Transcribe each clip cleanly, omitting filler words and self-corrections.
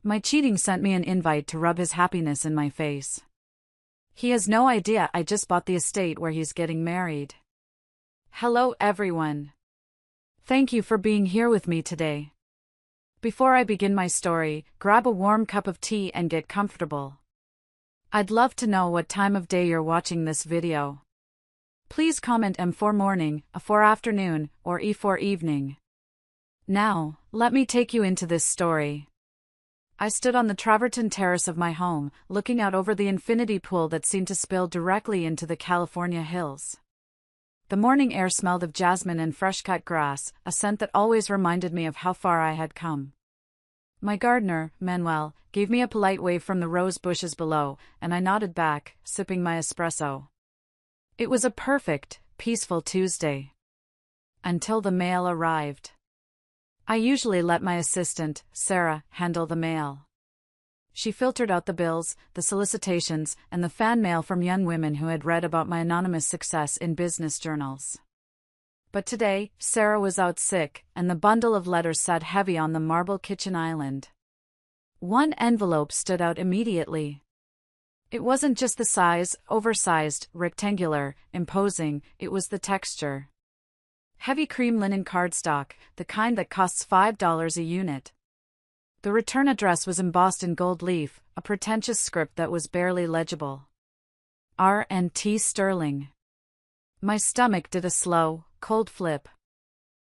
My cheating sent me an invite to rub his happiness in my face. He has no idea I just bought the estate where he's getting married. Hello everyone. Thank you for being here with me today. Before I begin my story, grab a warm cup of tea and get comfortable. I'd love to know what time of day you're watching this video. Please comment M for morning, A for afternoon, or E for evening. Now, let me take you into this story. I stood on the travertine terrace of my home, looking out over the infinity pool that seemed to spill directly into the California hills. The morning air smelled of jasmine and fresh-cut grass, a scent that always reminded me of how far I had come. My gardener, Manuel, gave me a polite wave from the rose bushes below, and I nodded back, sipping my espresso. It was a perfect, peaceful Tuesday. Until the mail arrived. I usually let my assistant, Sarah, handle the mail. She filtered out the bills, the solicitations, and the fan mail from young women who had read about my anonymous success in business journals. But today, Sarah was out sick, and the bundle of letters sat heavy on the marble kitchen island. One envelope stood out immediately. It wasn't just the size, oversized, rectangular, imposing, it was the texture. Heavy cream linen cardstock, the kind that costs $5 a unit. The return address was embossed in gold leaf, a pretentious script that was barely legible. R&T Sterling. My stomach did a slow, cold flip.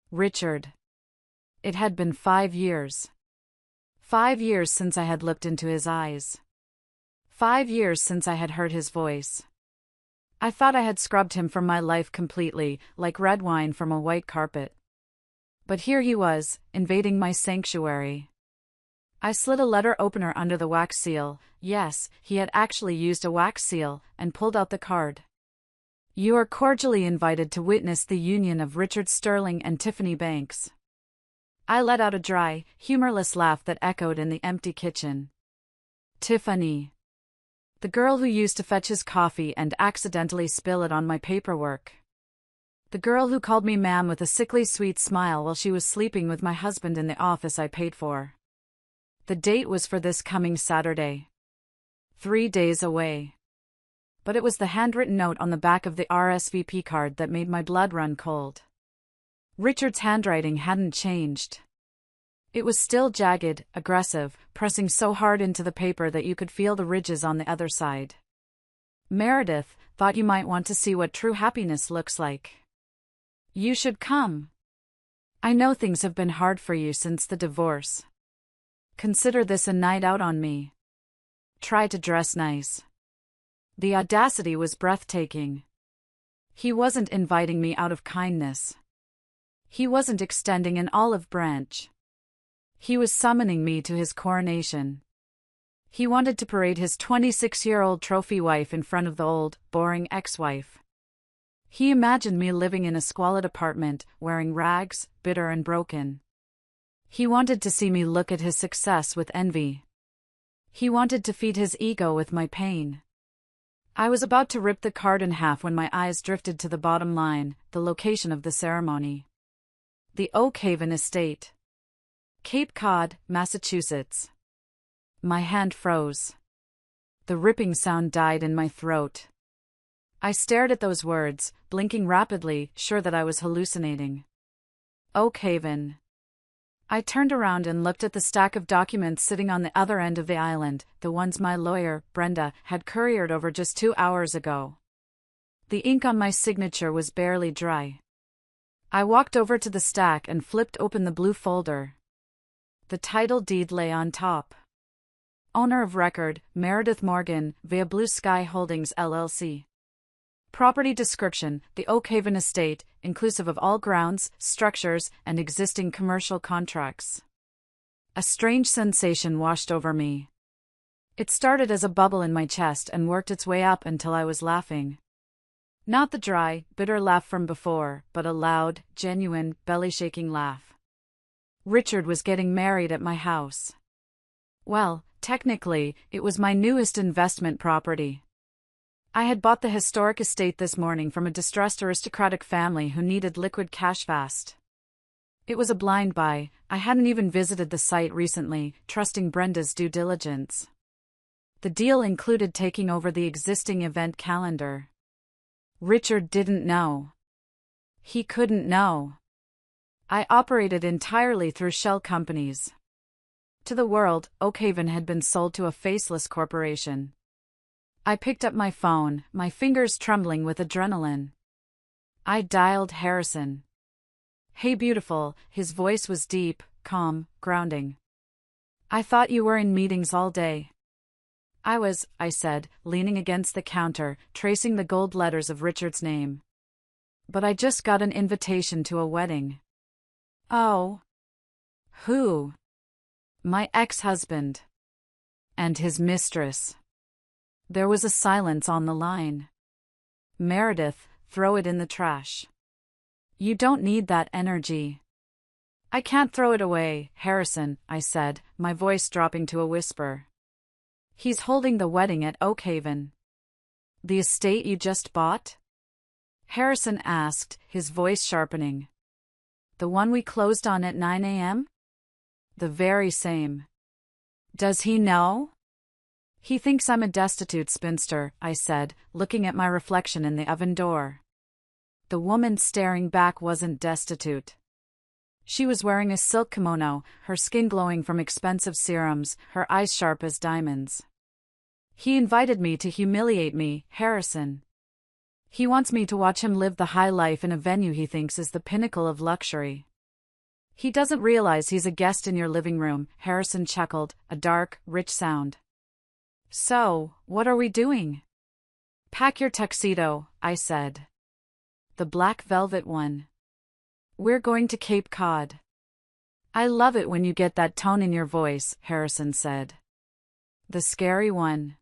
Richard. It had been 5 years. 5 years since I had looked into his eyes. 5 years since I had heard his voice. I thought I had scrubbed him from my life completely, like red wine from a white carpet. But here he was, invading my sanctuary. I slid a letter opener under the wax seal, yes, he had actually used a wax seal, and pulled out the card. You are cordially invited to witness the union of Richard Sterling and Tiffany Banks. I let out a dry, humorless laugh that echoed in the empty kitchen. Tiffany. The girl who used to fetch his coffee and accidentally spill it on my paperwork. The girl who called me ma'am with a sickly sweet smile while she was sleeping with my husband in the office I paid for. The date was for this coming Saturday. 3 days away. But it was the handwritten note on the back of the RSVP card that made my blood run cold. Richard's handwriting hadn't changed. It was still jagged, aggressive, pressing so hard into the paper that you could feel the ridges on the other side. Meredith, thought you might want to see what true happiness looks like. You should come. I know things have been hard for you since the divorce. Consider this a night out on me. Try to dress nice. The audacity was breathtaking. He wasn't inviting me out of kindness. He wasn't extending an olive branch. He was summoning me to his coronation. He wanted to parade his 26-year-old trophy wife in front of the old, boring ex-wife. He imagined me living in a squalid apartment, wearing rags, bitter and broken. He wanted to see me look at his success with envy. He wanted to feed his ego with my pain. I was about to rip the card in half when my eyes drifted to the bottom line, the location of the ceremony. The Oak Haven Estate. Cape Cod, Massachusetts. My hand froze. The ripping sound died in my throat. I stared at those words, blinking rapidly, sure that I was hallucinating. Oak Haven. I turned around and looked at the stack of documents sitting on the other end of the island, the ones my lawyer, Brenda, had couriered over just 2 hours ago. The ink on my signature was barely dry. I walked over to the stack and flipped open the blue folder. The title deed lay on top. Owner of record, Meredith Morgan, via Blue Sky Holdings LLC. Property description, the Oak Haven Estate, inclusive of all grounds, structures, and existing commercial contracts. A strange sensation washed over me. It started as a bubble in my chest and worked its way up until I was laughing. Not the dry, bitter laugh from before, but a loud, genuine, belly-shaking laugh. Richard was getting married at my house. Well, technically, it was my newest investment property. I had bought the historic estate this morning from a distressed aristocratic family who needed liquid cash fast. It was a blind buy. I hadn't even visited the site recently, trusting Brenda's due diligence. The deal included taking over the existing event calendar. Richard didn't know. He couldn't know. I operated entirely through shell companies. To the world, Oakhaven had been sold to a faceless corporation. I picked up my phone, my fingers trembling with adrenaline. I dialed Harrison. "Hey beautiful," his voice was deep, calm, grounding. "I thought you were in meetings all day." I said, leaning against the counter, tracing the gold letters of Richard's name. "But I just got an invitation to a wedding." "Oh? Who?" "My ex-husband. And his mistress." There was a silence on the line. "Meredith, throw it in the trash. You don't need that energy." "I can't throw it away, Harrison," I said, my voice dropping to a whisper. "He's holding the wedding at Oakhaven." "The estate you just bought?" Harrison asked, his voice sharpening. "The one we closed on at 9 a.m.? "The very same." "Does he know?" "He thinks I'm a destitute spinster," I said, looking at my reflection in the oven door. The woman staring back wasn't destitute. She was wearing a silk kimono, her skin glowing from expensive serums, her eyes sharp as diamonds. "He invited me to humiliate me, Harrison. He wants me to watch him live the high life in a venue he thinks is the pinnacle of luxury. He doesn't realize he's a guest in your living room," Harrison chuckled, a dark, rich sound. "So, what are we doing?" "Pack your tuxedo," I said. "The black velvet one. We're going to Cape Cod." "I love it when you get that tone in your voice," Harrison said. "The scary one."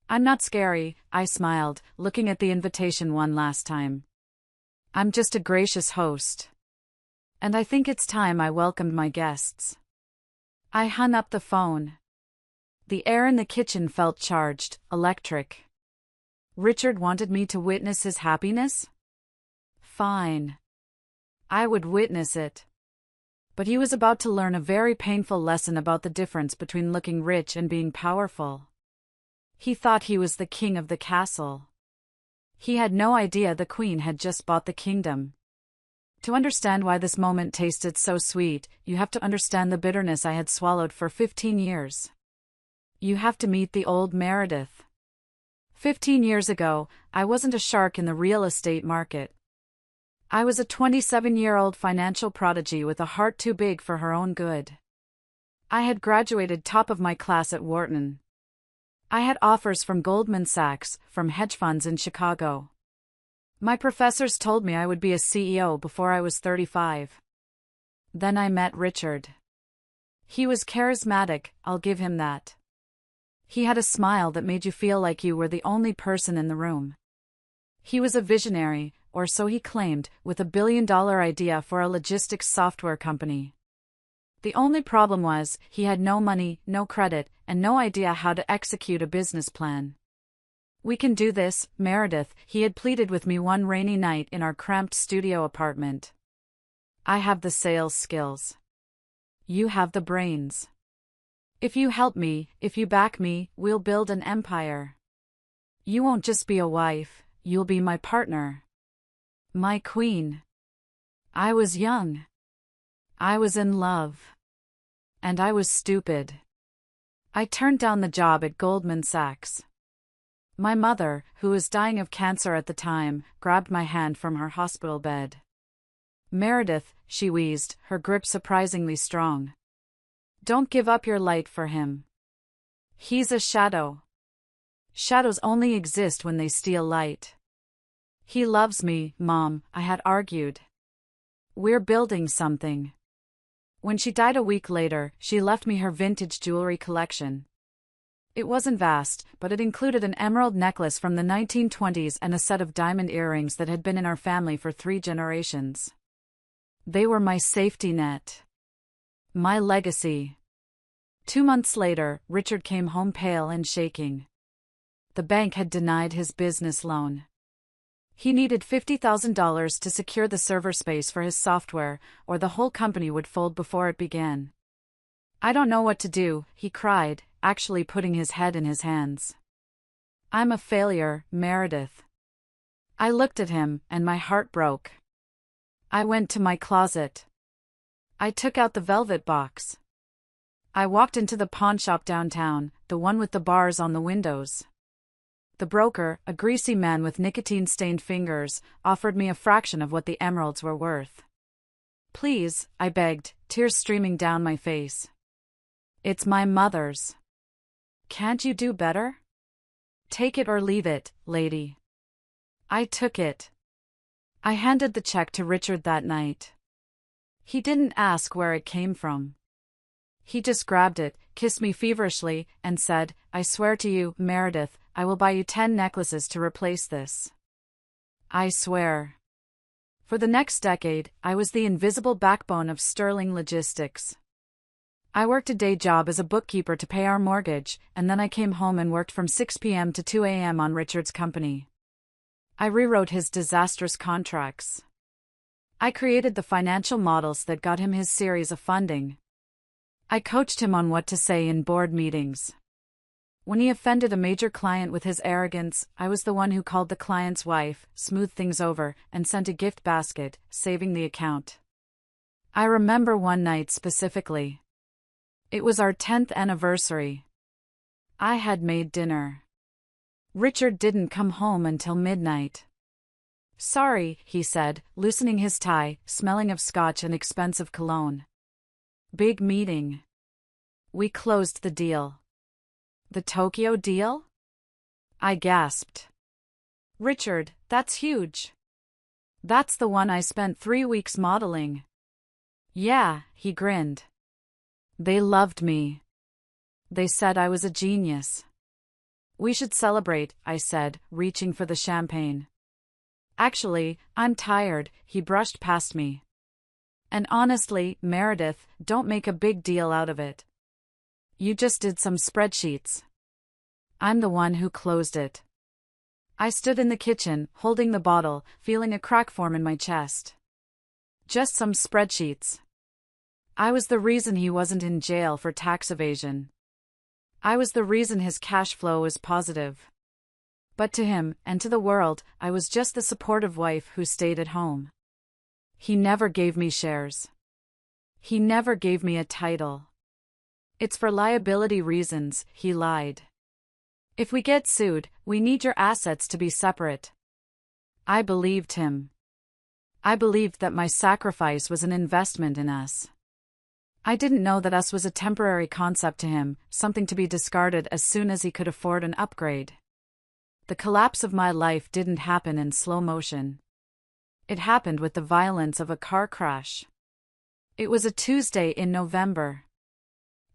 "I'm not scary," I smiled, looking at the invitation one last time. "I'm just a gracious host. And I think it's time I welcomed my guests." I hung up the phone. The air in the kitchen felt charged, electric. Richard wanted me to witness his happiness? Fine. I would witness it. But he was about to learn a very painful lesson about the difference between looking rich and being powerful. He thought he was the king of the castle. He had no idea the queen had just bought the kingdom. To understand why this moment tasted so sweet, you have to understand the bitterness I had swallowed for 15 years. You have to meet the old Meredith. 15 years ago, I wasn't a shark in the real estate market. I was a 27-year-old financial prodigy with a heart too big for her own good. I had graduated top of my class at Wharton. I had offers from Goldman Sachs, from hedge funds in Chicago. My professors told me I would be a CEO before I was 35. Then I met Richard. He was charismatic, I'll give him that. He had a smile that made you feel like you were the only person in the room. He was a visionary, or so he claimed, with a billion-dollar idea for a logistics software company. The only problem was, he had no money, no credit, and no idea how to execute a business plan. "We can do this, Meredith," he had pleaded with me one rainy night in our cramped studio apartment. "I have the sales skills. You have the brains. If you help me, if you back me, we'll build an empire. You won't just be a wife, you'll be my partner. My queen." I was young. I was in love. And I was stupid. I turned down the job at Goldman Sachs. My mother, who was dying of cancer at the time, grabbed my hand from her hospital bed. "Meredith," she wheezed, her grip surprisingly strong. "Don't give up your light for him. He's a shadow. Shadows only exist when they steal light." "He loves me, Mom," I had argued. "We're building something." When she died a week later, she left me her vintage jewelry collection. It wasn't vast, but it included an emerald necklace from the 1920s and a set of diamond earrings that had been in our family for 3 generations. They were my safety net. My legacy. 2 months later, Richard came home pale and shaking. The bank had denied his business loan. He needed $50,000 to secure the server space for his software, or the whole company would fold before it began. I don't know what to do, he cried, actually putting his head in his hands. I'm a failure, Meredith. I looked at him, and my heart broke. I went to my closet. I took out the velvet box. I walked into the pawn shop downtown, the one with the bars on the windows. The broker, a greasy man with nicotine-stained fingers, offered me a fraction of what the emeralds were worth. Please, I begged, tears streaming down my face. It's my mother's. Can't you do better? Take it or leave it, lady. I took it. I handed the check to Richard that night. He didn't ask where it came from. He just grabbed it, kissed me feverishly, and said, I swear to you, Meredith, I will buy you 10 necklaces to replace this. I swear. For the next decade, I was the invisible backbone of Sterling Logistics. I worked a day job as a bookkeeper to pay our mortgage, and then I came home and worked from 6 p.m. to 2 a.m. on Richard's company. I rewrote his disastrous contracts. I created the financial models that got him his series of funding. I coached him on what to say in board meetings. When he offended a major client with his arrogance, I was the one who called the client's wife, smoothed things over, and sent a gift basket, saving the account. I remember one night specifically. It was our 10th anniversary. I had made dinner. Richard didn't come home until midnight. Sorry, he said, loosening his tie, smelling of scotch and expensive cologne. Big meeting. We closed the deal. The Tokyo deal? I gasped. Richard, that's huge. That's the one I spent 3 weeks modeling. Yeah, he grinned. They loved me. They said I was a genius. We should celebrate, I said, reaching for the champagne. Actually, I'm tired, he brushed past me. And honestly, Meredith, don't make a big deal out of it. You just did some spreadsheets. I'm the one who closed it. I stood in the kitchen, holding the bottle, feeling a crack form in my chest. Just some spreadsheets. I was the reason he wasn't in jail for tax evasion. I was the reason his cash flow was positive. But to him, and to the world, I was just the supportive wife who stayed at home. He never gave me shares. He never gave me a title. It's for liability reasons, he lied. If we get sued, we need your assets to be separate. I believed him. I believed that my sacrifice was an investment in us. I didn't know that us was a temporary concept to him, something to be discarded as soon as he could afford an upgrade. The collapse of my life didn't happen in slow motion. It happened with the violence of a car crash. It was a Tuesday in November.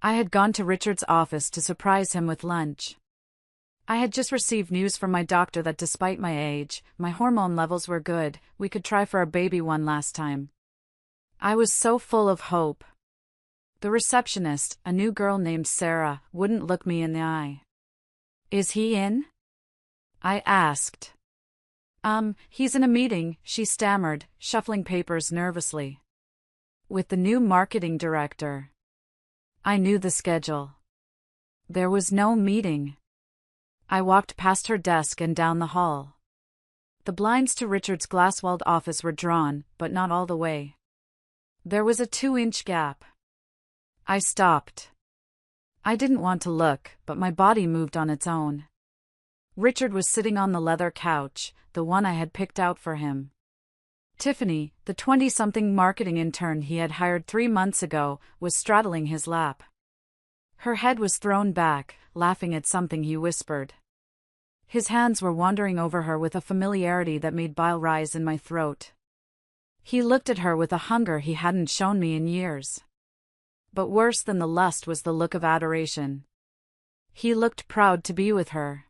I had gone to Richard's office to surprise him with lunch. I had just received news from my doctor that despite my age, my hormone levels were good, we could try for a baby one last time. I was so full of hope. The receptionist, a new girl named Sarah, wouldn't look me in the eye. Is he in? I asked. He's in a meeting, she stammered, shuffling papers nervously. With the new marketing director. I knew the schedule. There was no meeting. I walked past her desk and down the hall. The blinds to Richard's glass-walled office were drawn, but not all the way. There was a 2-inch gap. I stopped. I didn't want to look, but my body moved on its own. Richard was sitting on the leather couch, the one I had picked out for him. Tiffany, the 20-something marketing intern he had hired 3 months ago, was straddling his lap. Her head was thrown back, laughing at something he whispered. His hands were wandering over her with a familiarity that made bile rise in my throat. He looked at her with a hunger he hadn't shown me in years. But worse than the lust was the look of adoration. He looked proud to be with her.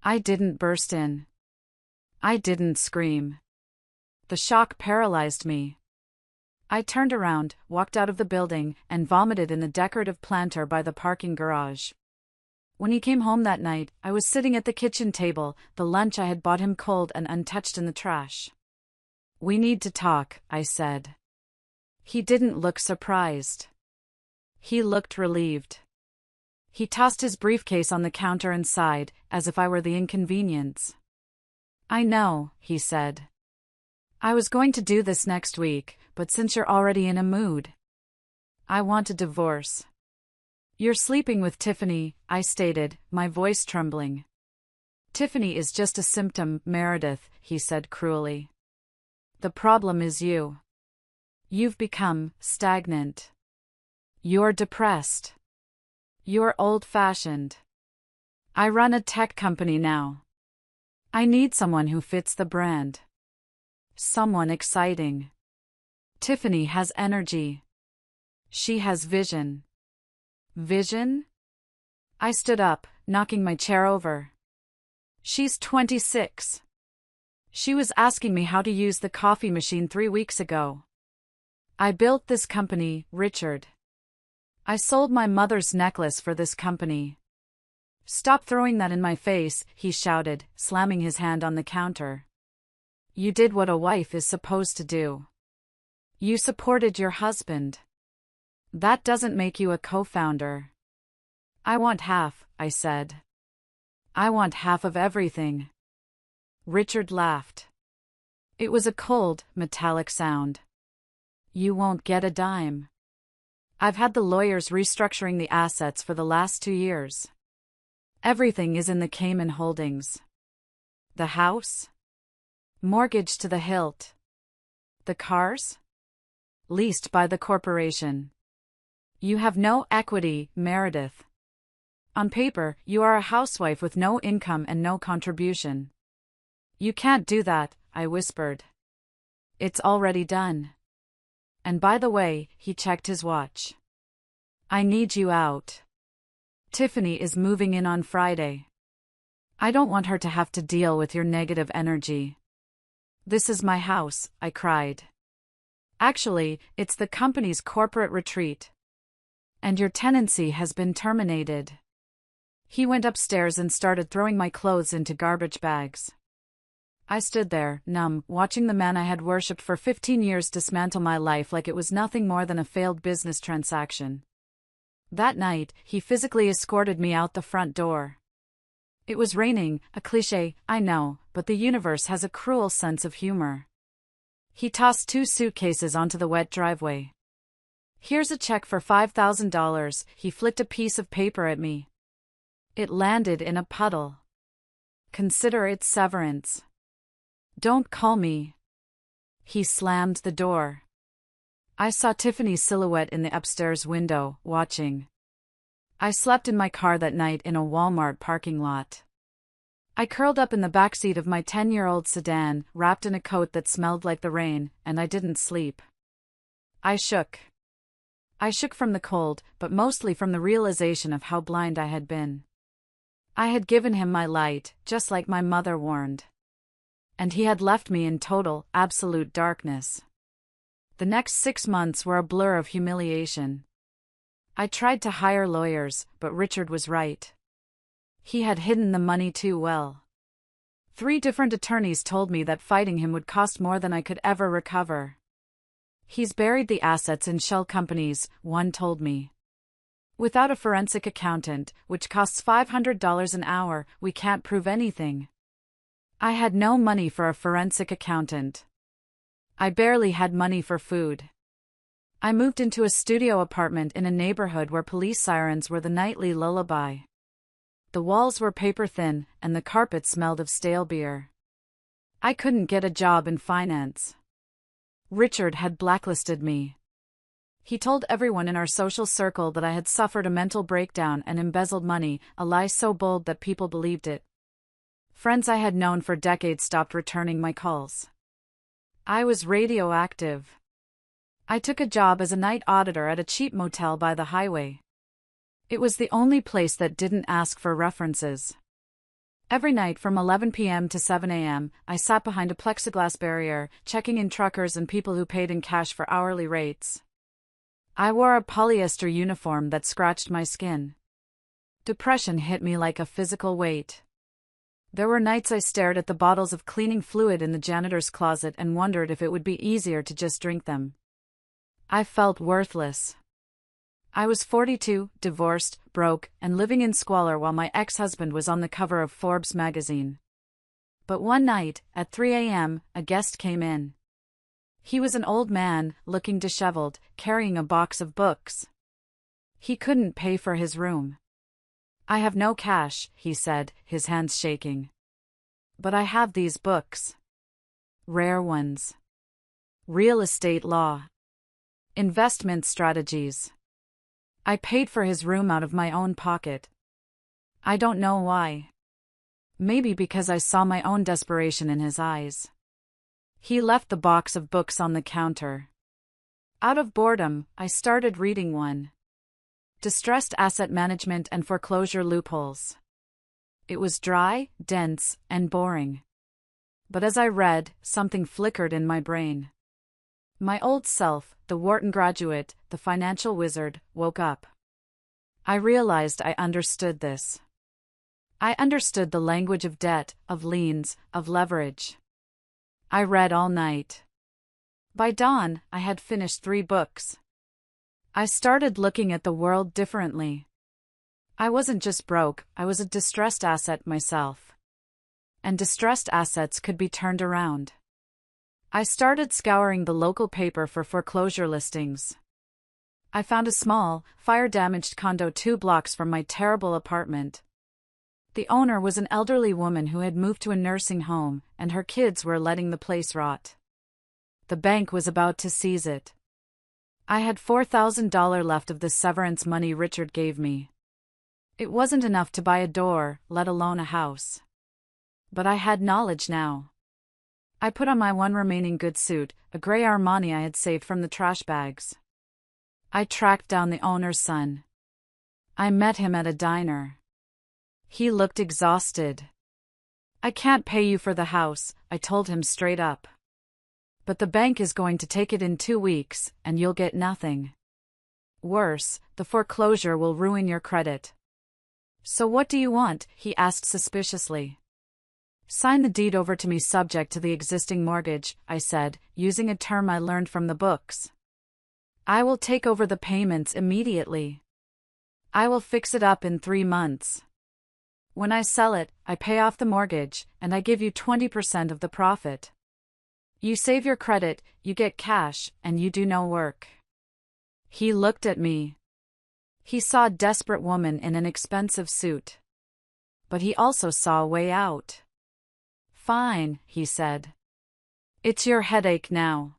I didn't burst in. I didn't scream. The shock paralyzed me. I turned around, walked out of the building, and vomited in the decorative planter by the parking garage. When he came home that night, I was sitting at the kitchen table, the lunch I had bought him cold and untouched in the trash. "We need to talk," I said. He didn't look surprised. He looked relieved. He tossed his briefcase on the counter and sighed, as if I were the inconvenience. "I know," he said. "I was going to do this next week, but since you're already in a mood, I want a divorce." "You're sleeping with Tiffany," I stated, my voice trembling. "Tiffany is just a symptom, Meredith," he said cruelly. "The problem is you. You've become stagnant. You're depressed. You're old-fashioned. I run a tech company now. I need someone who fits the brand. Someone exciting. Tiffany has energy. She has vision." "Vision?" I stood up, knocking my chair over. "She's 26. She was asking me how to use the coffee machine 3 weeks ago. I built this company, Richard. I sold my mother's necklace for this company." "Stop throwing that in my face," he shouted, slamming his hand on the counter. "You did what a wife is supposed to do. You supported your husband. That doesn't make you a co-founder." "I want half," I said. "I want half of everything." Richard laughed. It was a cold, metallic sound. "You won't get a dime. I've had the lawyers restructuring the assets for the last 2 years. Everything is in the Cayman Holdings. The house? Mortgaged to the hilt. The cars? Leased by the corporation. You have no equity, Meredith. On paper, you are a housewife with no income and no contribution." "You can't do that," I whispered. "It's already done. And by the way," he checked his watch, "I need you out. Tiffany is moving in on Friday. I don't want her to have to deal with your negative energy." "This is my house," I cried. "Actually, it's the company's corporate retreat. And your tenancy has been terminated." He went upstairs and started throwing my clothes into garbage bags. I stood there, numb, watching the man I had worshipped for 15 years dismantle my life like it was nothing more than a failed business transaction. That night, he physically escorted me out the front door. It was raining, a cliché, I know, but the universe has a cruel sense of humor. He tossed 2 suitcases onto the wet driveway. "Here's a check for $5,000, he flicked a piece of paper at me. It landed in a puddle. "Consider it severance. Don't call me." He slammed the door. I saw Tiffany's silhouette in the upstairs window, watching. I slept in my car that night in a Walmart parking lot. I curled up in the backseat of my 10-year-old sedan, wrapped in a coat that smelled like the rain, and I didn't sleep. I shook. I shook from the cold, but mostly from the realization of how blind I had been. I had given him my light, just like my mother warned. And he had left me in total, absolute darkness. The next 6 months were a blur of humiliation. I tried to hire lawyers, but Richard was right. He had hidden the money too well. 3 different attorneys told me that fighting him would cost more than I could ever recover. "He's buried the assets in shell companies," one told me. "Without a forensic accountant, which costs $500 an hour, we can't prove anything." I had no money for a forensic accountant. I barely had money for food. I moved into a studio apartment in a neighborhood where police sirens were the nightly lullaby. The walls were paper thin, and the carpet smelled of stale beer. I couldn't get a job in finance. Richard had blacklisted me. He told everyone in our social circle that I had suffered a mental breakdown and embezzled money, a lie so bold that people believed it. Friends I had known for decades stopped returning my calls. I was radioactive. I took a job as a night auditor at a cheap motel by the highway. It was the only place that didn't ask for references. Every night from 11 p.m. to 7 a.m., I sat behind a plexiglass barrier, checking in truckers and people who paid in cash for hourly rates. I wore a polyester uniform that scratched my skin. Depression hit me like a physical weight. There were nights I stared at the bottles of cleaning fluid in the janitor's closet and wondered if it would be easier to just drink them. I felt worthless. I was 42, divorced, broke, and living in squalor while my ex-husband was on the cover of Forbes magazine. But one night, at 3 a.m., a guest came in. He was an old man, looking disheveled, carrying a box of books. He couldn't pay for his room. "I have no cash," he said, his hands shaking. "But I have these books. Rare ones. Real estate law. Investment strategies." I paid for his room out of my own pocket. I don't know why. Maybe because I saw my own desperation in his eyes. He left the box of books on the counter. Out of boredom, I started reading one. Distressed Asset Management and Foreclosure Loopholes. It was dry, dense, and boring. But as I read, something flickered in my brain. My old self, the Wharton graduate, the financial wizard, woke up. I realized I understood this. I understood the language of debt, of liens, of leverage. I read all night. By dawn, I had finished 3 books. I started looking at the world differently. I wasn't just broke, I was a distressed asset myself. And distressed assets could be turned around. I started scouring the local paper for foreclosure listings. I found a small, fire-damaged condo 2 blocks from my terrible apartment. The owner was an elderly woman who had moved to a nursing home, and her kids were letting the place rot. The bank was about to seize it. I had $4,000 left of the severance money Richard gave me. It wasn't enough to buy a door, let alone a house. But I had knowledge now. I put on my one remaining good suit, a gray Armani I had saved from the trash bags. I tracked down the owner's son. I met him at a diner. He looked exhausted. "I can't pay you for the house," I told him straight up. "But the bank is going to take it in 2 weeks, and you'll get nothing. Worse, the foreclosure will ruin your credit." "So what do you want?" he asked suspiciously. "Sign the deed over to me subject to the existing mortgage," I said, using a term I learned from the books. "I will take over the payments immediately. I will fix it up in 3 months. When I sell it, I pay off the mortgage, and I give you 20% of the profit. You save your credit, you get cash, and you do no work." He looked at me. He saw a desperate woman in an expensive suit. But he also saw a way out. "Fine," he said. "It's your headache now."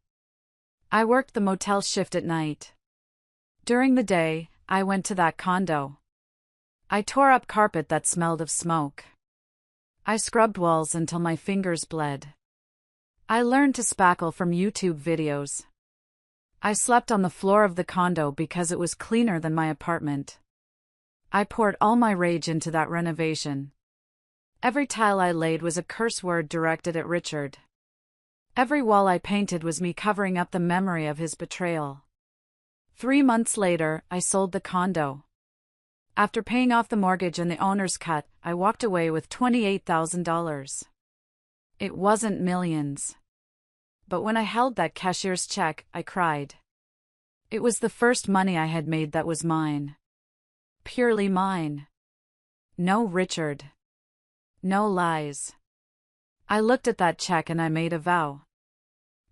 I worked the motel shift at night. During the day, I went to that condo. I tore up carpet that smelled of smoke. I scrubbed walls until my fingers bled. I learned to spackle from YouTube videos. I slept on the floor of the condo because it was cleaner than my apartment. I poured all my rage into that renovation. Every tile I laid was a curse word directed at Richard. Every wall I painted was me covering up the memory of his betrayal. 3 months later, I sold the condo. After paying off the mortgage and the owner's cut, I walked away with $28,000. It wasn't millions. But when I held that cashier's check, I cried. It was the first money I had made that was mine. Purely mine. No Richard. No lies. I looked at that check and I made a vow.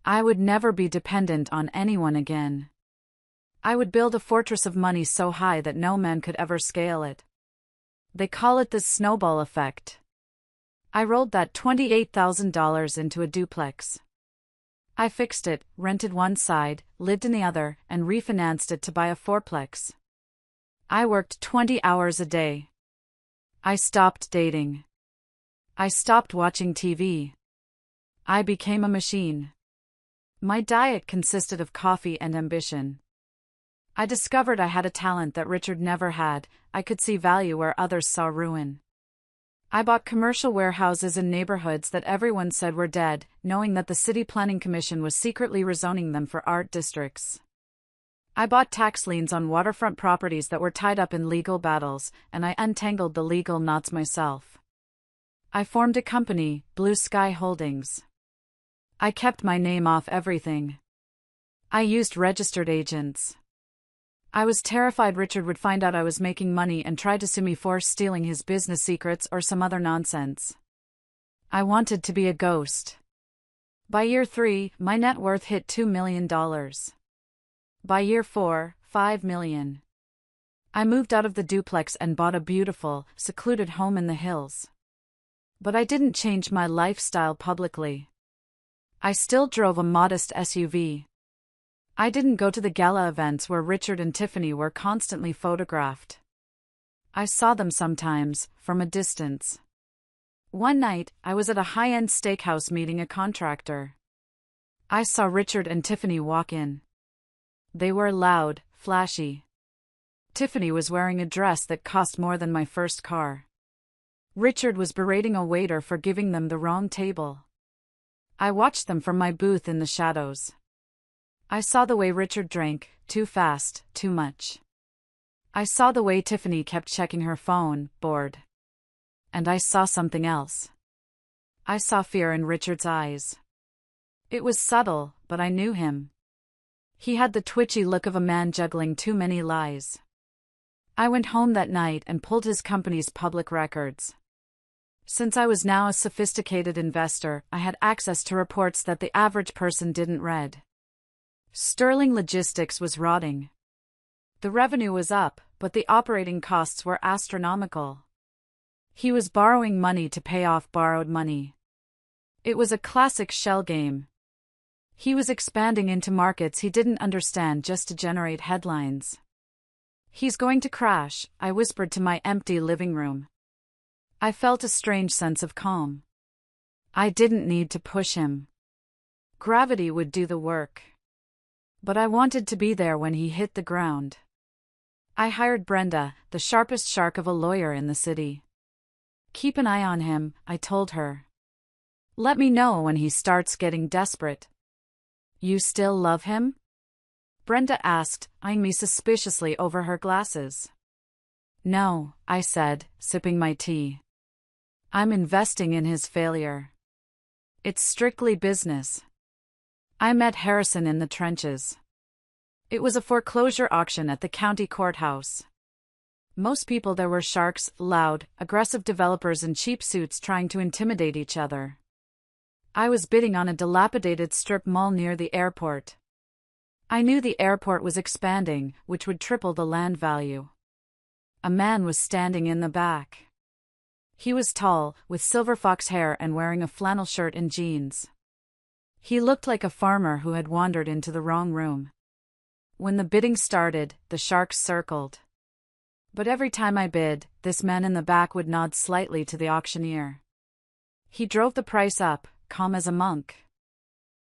I would never be dependent on anyone again. I would build a fortress of money so high that no man could ever scale it. They call it the snowball effect. I rolled that $28,000 into a duplex. I fixed it, rented one side, lived in the other, and refinanced it to buy a fourplex. I worked 20 hours a day. I stopped dating. I stopped watching TV. I became a machine. My diet consisted of coffee and ambition. I discovered I had a talent that Richard never had. I could see value where others saw ruin. I bought commercial warehouses in neighborhoods that everyone said were dead, knowing that the City Planning Commission was secretly rezoning them for art districts. I bought tax liens on waterfront properties that were tied up in legal battles, and I untangled the legal knots myself. I formed a company, Blue Sky Holdings. I kept my name off everything. I used registered agents. I was terrified Richard would find out I was making money and try to sue me for stealing his business secrets or some other nonsense. I wanted to be a ghost. By year 3, my net worth hit $2 million. By year 4, $5 million. I moved out of the duplex and bought a beautiful, secluded home in the hills. But I didn't change my lifestyle publicly. I still drove a modest SUV. I didn't go to the gala events where Richard and Tiffany were constantly photographed. I saw them sometimes, from a distance. One night, I was at a high-end steakhouse meeting a contractor. I saw Richard and Tiffany walk in. They were loud, flashy. Tiffany was wearing a dress that cost more than my first car. Richard was berating a waiter for giving them the wrong table. I watched them from my booth in the shadows. I saw the way Richard drank, too fast, too much. I saw the way Tiffany kept checking her phone, bored. And I saw something else. I saw fear in Richard's eyes. It was subtle, but I knew him. He had the twitchy look of a man juggling too many lies. I went home that night and pulled his company's public records. Since I was now a sophisticated investor, I had access to reports that the average person didn't read. Sterling Logistics was rotting. The revenue was up, but the operating costs were astronomical. He was borrowing money to pay off borrowed money. It was a classic shell game. He was expanding into markets he didn't understand just to generate headlines. He's going to crash, I whispered to my empty living room. I felt a strange sense of calm. I didn't need to push him. Gravity would do the work. But I wanted to be there when he hit the ground. I hired Brenda, the sharpest shark of a lawyer in the city. Keep an eye on him, I told her. Let me know when he starts getting desperate. You still love him? Brenda asked, eyeing me suspiciously over her glasses. No, I said, sipping my tea. I'm investing in his failure. It's strictly business. I met Harrison in the trenches. It was a foreclosure auction at the county courthouse. Most people there were sharks, loud, aggressive developers in cheap suits trying to intimidate each other. I was bidding on a dilapidated strip mall near the airport. I knew the airport was expanding, which would triple the land value. A man was standing in the back. He was tall, with silver fox hair and wearing a flannel shirt and jeans. He looked like a farmer who had wandered into the wrong room. When the bidding started, the sharks circled. But every time I bid, this man in the back would nod slightly to the auctioneer. He drove the price up, calm as a monk.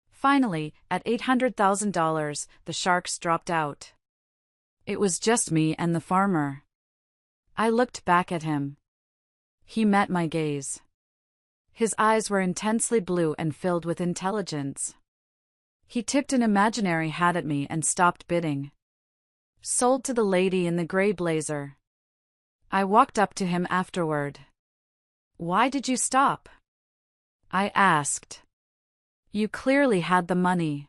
Finally, at $800,000, the sharks dropped out. It was just me and the farmer. I looked back at him. He met my gaze. His eyes were intensely blue and filled with intelligence. He tipped an imaginary hat at me and stopped bidding. Sold to the lady in the gray blazer. I walked up to him afterward. Why did you stop? I asked. You clearly had the money.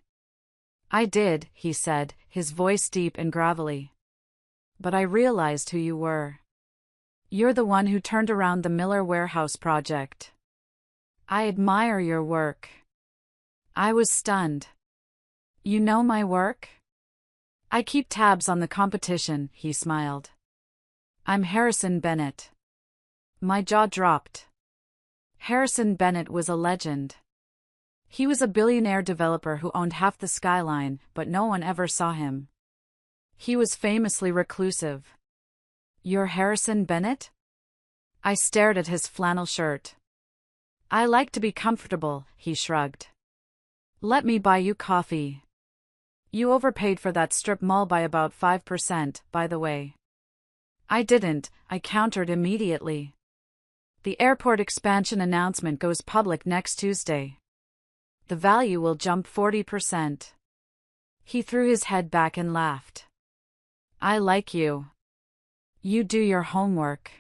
I did, he said, his voice deep and gravelly. But I realized who you were. You're the one who turned around the Miller Warehouse project. I admire your work. I was stunned. You know my work? I keep tabs on the competition, he smiled. I'm Harrison Bennett. My jaw dropped. Harrison Bennett was a legend. He was a billionaire developer who owned half the skyline, but no one ever saw him. He was famously reclusive. You're Harrison Bennett? I stared at his flannel shirt. I like to be comfortable, he shrugged. Let me buy you coffee. You overpaid for that strip mall by about 5%, by the way. I didn't, I countered immediately. The airport expansion announcement goes public next Tuesday. The value will jump 40%. He threw his head back and laughed. I like you. You do your homework.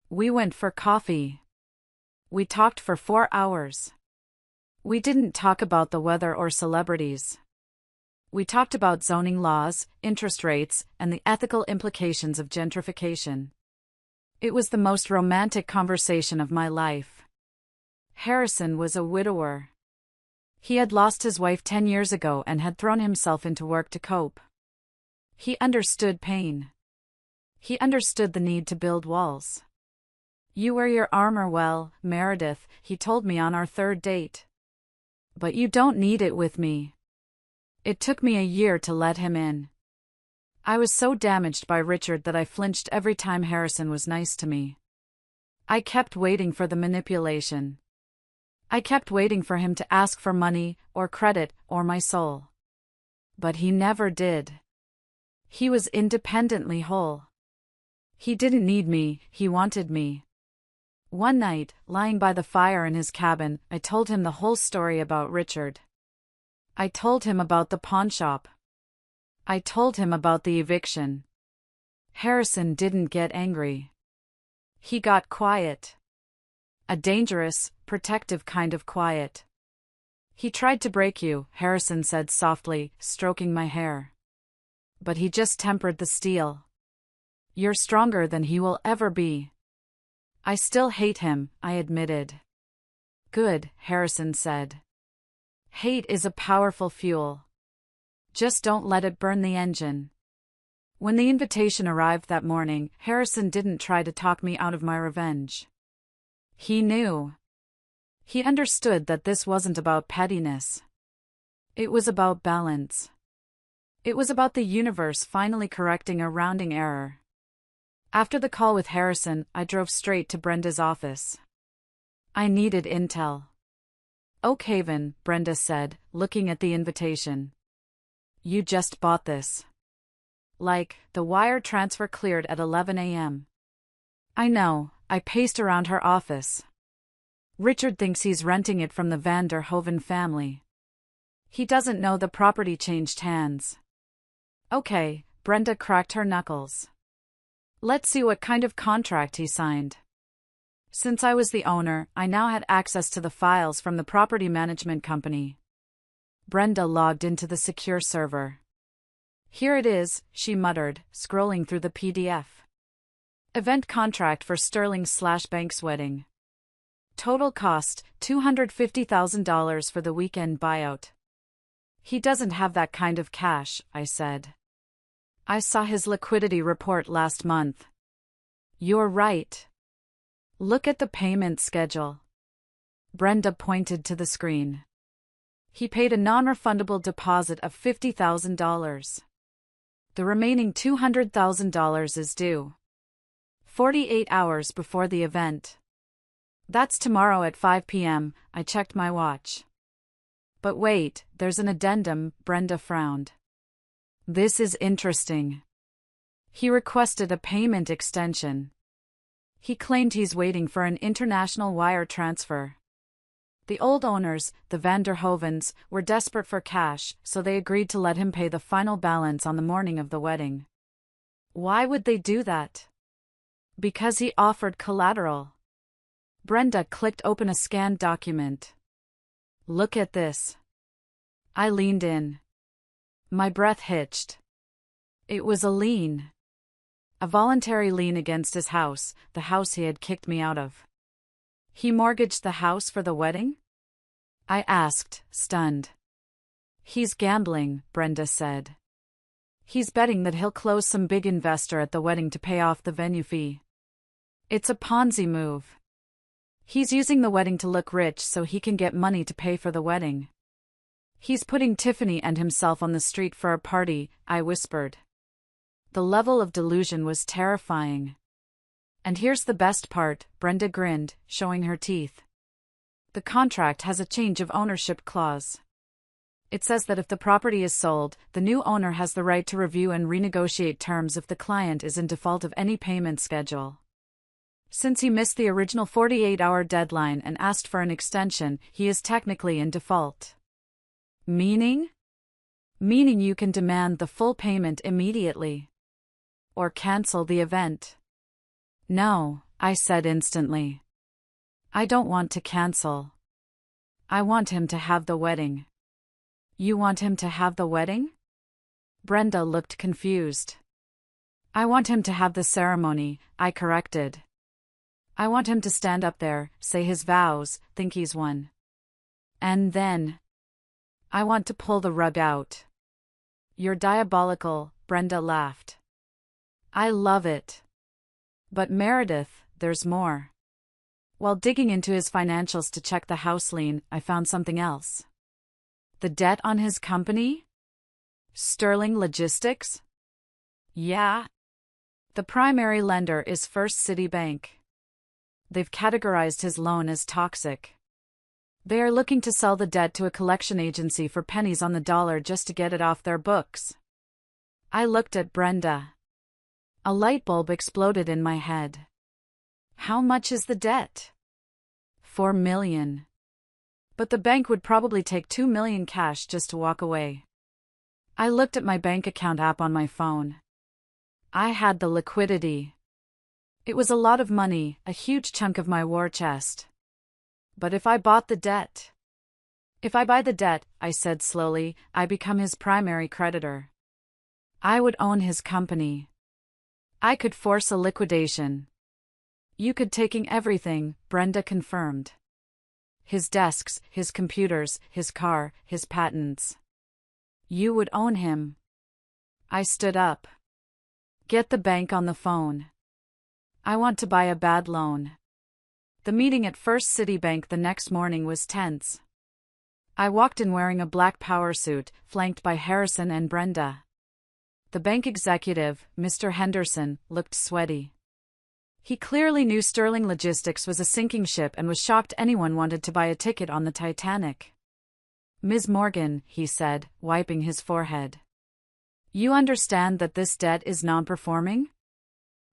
We went for coffee. We talked for 4 hours. We didn't talk about the weather or celebrities. We talked about zoning laws, interest rates, and the ethical implications of gentrification. It was the most romantic conversation of my life. Harrison was a widower. He had lost his wife 10 years ago and had thrown himself into work to cope. He understood pain. He understood the need to build walls. You wear your armor well, Meredith, he told me on our third date. But you don't need it with me. It took me a year to let him in. I was so damaged by Richard that I flinched every time Harrison was nice to me. I kept waiting for the manipulation. I kept waiting for him to ask for money, or credit, or my soul. But he never did. He was independently whole. He didn't need me, he wanted me. One night, lying by the fire in his cabin, I told him the whole story about Richard. I told him about the pawnshop. I told him about the eviction. Harrison didn't get angry. He got quiet. A dangerous, protective kind of quiet. He tried to break you, Harrison said softly, stroking my hair. But he just tempered the steel. You're stronger than he will ever be. I still hate him, I admitted. Good, Harrison said. Hate is a powerful fuel. Just don't let it burn the engine. When the invitation arrived that morning, Harrison didn't try to talk me out of my revenge. He knew. He understood that this wasn't about pettiness. It was about balance. It was about the universe finally correcting a rounding error. After the call with Harrison, I drove straight to Brenda's office. I needed intel. Oak Haven, Brenda said, looking at the invitation. You just bought this. Like, the wire transfer cleared at 11 a.m. I know, I paced around her office. Richard thinks he's renting it from the Van der Hoven family. He doesn't know the property changed hands. Okay, Brenda cracked her knuckles. Let's see what kind of contract he signed. Since I was the owner, I now had access to the files from the property management company. Brenda logged into the secure server. Here it is, she muttered, scrolling through the PDF. Event contract for Sterling/Banks wedding. Total cost, $250,000 for the weekend buyout. He doesn't have that kind of cash, I said. I saw his liquidity report last month. You're right. Look at the payment schedule. Brenda pointed to the screen. He paid a non-refundable deposit of $50,000. The remaining $200,000 is due 48 hours before the event. That's tomorrow at 5 p.m., I checked my watch. But wait, there's an addendum, Brenda frowned. This is interesting. He requested a payment extension. He claimed he's waiting for an international wire transfer. The old owners, the Van der Hovens, were desperate for cash, so they agreed to let him pay the final balance on the morning of the wedding. Why would they do that? Because he offered collateral. Brenda clicked open a scanned document. Look at this. I leaned in. My breath hitched. It was a lien. A voluntary lien against his house, the house he had kicked me out of. He mortgaged the house for the wedding? I asked, stunned. He's gambling, Brenda said. He's betting that he'll close some big investor at the wedding to pay off the venue fee. It's a Ponzi move. He's using the wedding to look rich so he can get money to pay for the wedding. He's putting Tiffany and himself on the street for a party, I whispered. The level of delusion was terrifying. And here's the best part, Brenda grinned, showing her teeth. The contract has a change of ownership clause. It says that if the property is sold, the new owner has the right to review and renegotiate terms if the client is in default of any payment schedule. Since he missed the original 48-hour deadline and asked for an extension, he is technically in default. Meaning? Meaning you can demand the full payment immediately. or cancel the event. No, I said instantly. I don't want to cancel. I want him to have the wedding. You want him to have the wedding? Brenda looked confused. I want him to have the ceremony, I corrected. I want him to stand up there, say his vows, think he's won. And then I want to pull the rug out. You're diabolical, Brenda laughed. I love it. But Meredith, there's more. While digging into his financials to check the house lien, I found something else. The debt on his company? Sterling Logistics? Yeah. The primary lender is First City Bank. They've categorized his loan as toxic. They are looking to sell the debt to a collection agency for pennies on the dollar just to get it off their books. I looked at Brenda. A light bulb exploded in my head. How much is the debt? $4 million. But the bank would probably take $2 million cash just to walk away. I looked at my bank account app on my phone. I had the liquidity. It was a lot of money, a huge chunk of my war chest. But if I bought the debt? If I buy the debt, I said slowly, I become his primary creditor. I would own his company. I could force a liquidation. You could taking everything, Brenda confirmed. His desks, his computers, his car, his patents. You would own him. I stood up. Get the bank on the phone. I want to buy a bad loan. The meeting at First City Bank the next morning was tense. I walked in wearing a black power suit, flanked by Harrison and Brenda. The bank executive, Mr. Henderson, looked sweaty. He clearly knew Sterling Logistics was a sinking ship and was shocked anyone wanted to buy a ticket on the Titanic. Ms. Morgan, he said, wiping his forehead. You understand that this debt is non-performing?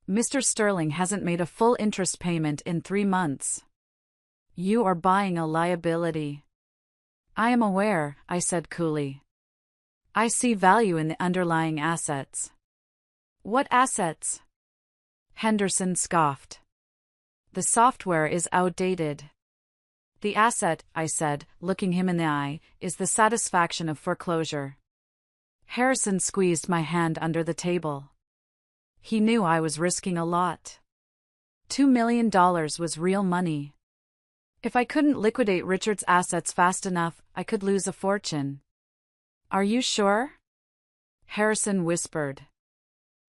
Mr. Sterling hasn't made a full interest payment in 3 months. You are buying a liability. I am aware, I said coolly. I see value in the underlying assets. What assets? Henderson scoffed. The software is outdated. The asset, I said, looking him in the eye, is the satisfaction of foreclosure. Harrison squeezed my hand under the table. He knew I was risking a lot. $2 million was real money. If I couldn't liquidate Richard's assets fast enough, I could lose a fortune. Are you sure? Harrison whispered.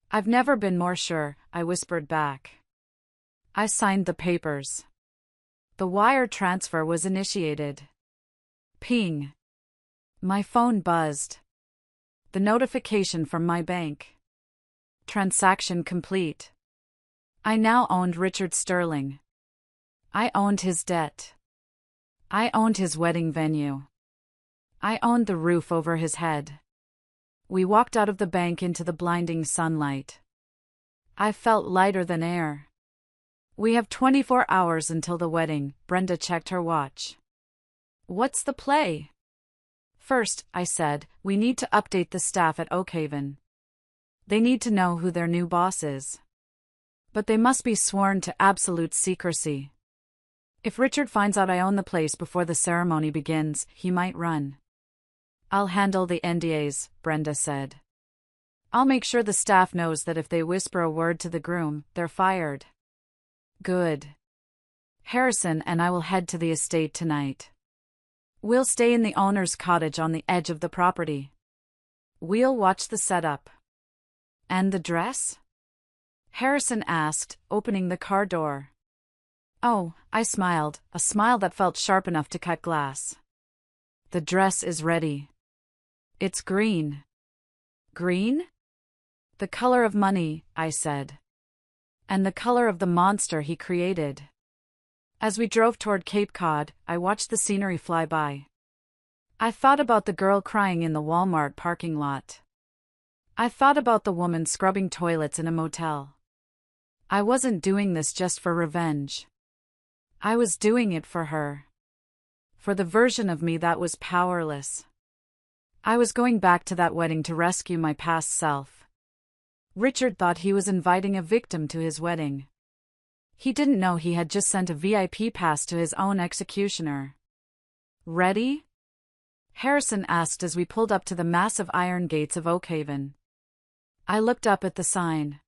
I've never been more sure, I whispered back. I signed the papers. The wire transfer was initiated. Ping. My phone buzzed. The notification from my bank. Transaction complete. I now owned Richard Sterling. I owned his debt. I owned his wedding venue. I owned the roof over his head. We walked out of the bank into the blinding sunlight. I felt lighter than air. We have 24 hours until the wedding, Brenda checked her watch. What's the play? First, I said, we need to update the staff at Oakhaven. They need to know who their new boss is. But they must be sworn to absolute secrecy. If Richard finds out I own the place before the ceremony begins, he might run. I'll handle the NDAs, Brenda said. I'll make sure the staff knows that if they whisper a word to the groom, they're fired. Good. Harrison and I will head to the estate tonight. We'll stay in the owner's cottage on the edge of the property. We'll watch the setup. And the dress? Harrison asked, opening the car door. Oh, I smiled, a smile that felt sharp enough to cut glass. The dress is ready. It's green. Green? The color of money, I said. And the color of the monster he created. As we drove toward Cape Cod, I watched the scenery fly by. I thought about the girl crying in the Walmart parking lot. I thought about the woman scrubbing toilets in a motel. I wasn't doing this just for revenge. I was doing it for her. For the version of me that was powerless. I was going back to that wedding to rescue my past self. Richard thought he was inviting a victim to his wedding. He didn't know he had just sent a VIP pass to his own executioner. "Ready?" Harrison asked as we pulled up to the massive iron gates of Oakhaven. I looked up at the sign.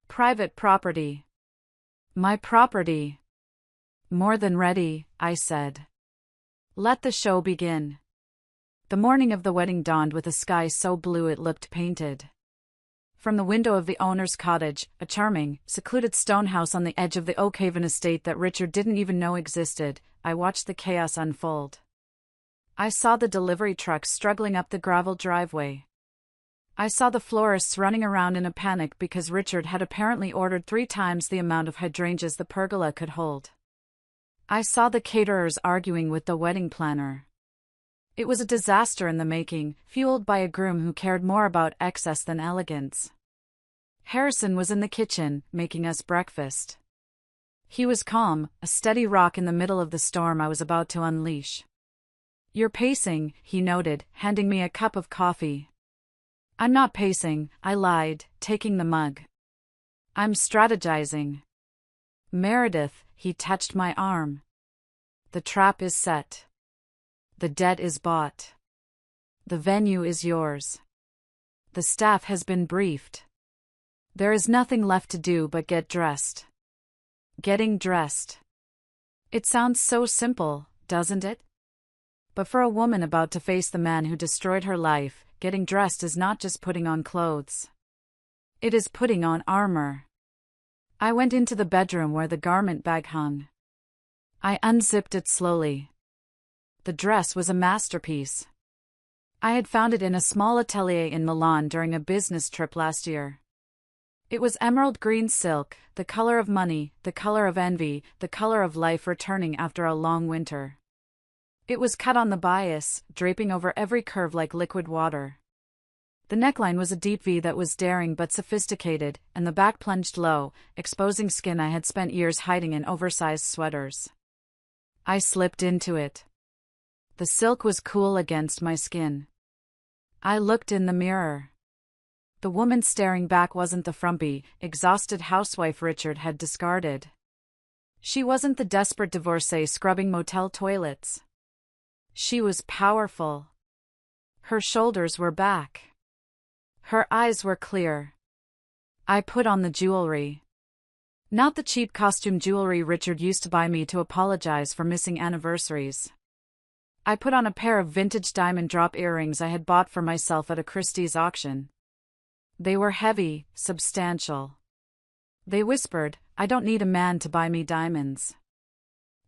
"Private property." "My property." "More than ready," I said. "Let the show begin." The morning of the wedding dawned with a sky so blue it looked painted. From the window of the owner's cottage, a charming, secluded stone house on the edge of the Oakhaven estate that Richard didn't even know existed, I watched the chaos unfold. I saw the delivery trucks struggling up the gravel driveway. I saw the florists running around in a panic because Richard had apparently ordered 3 times the amount of hydrangeas the pergola could hold. I saw the caterers arguing with the wedding planner. It was a disaster in the making, fueled by a groom who cared more about excess than elegance. Harrison was in the kitchen, making us breakfast. He was calm, a steady rock in the middle of the storm I was about to unleash. "You're pacing," he noted, handing me a cup of coffee. "I'm not pacing," I lied, taking the mug. "I'm strategizing." "Meredith," he touched my arm. "The trap is set. The debt is bought. The venue is yours. The staff has been briefed. There is nothing left to do but get dressed." Getting dressed. It sounds so simple, doesn't it? But for a woman about to face the man who destroyed her life, getting dressed is not just putting on clothes. It is putting on armor. I went into the bedroom where the garment bag hung. I unzipped it slowly. The dress was a masterpiece. I had found it in a small atelier in Milan during a business trip last year. It was emerald green silk, the color of money, the color of envy, the color of life returning after a long winter. It was cut on the bias, draping over every curve like liquid water. The neckline was a deep V that was daring but sophisticated, and the back plunged low, exposing skin I had spent years hiding in oversized sweaters. I slipped into it. The silk was cool against my skin. I looked in the mirror. The woman staring back wasn't the frumpy, exhausted housewife Richard had discarded. She wasn't the desperate divorcee scrubbing motel toilets. She was powerful. Her shoulders were back. Her eyes were clear. I put on the jewelry. Not the cheap costume jewelry Richard used to buy me to apologize for missing anniversaries. I put on a pair of vintage diamond drop earrings I had bought for myself at a Christie's auction. They were heavy, substantial. They whispered, "I don't need a man to buy me diamonds."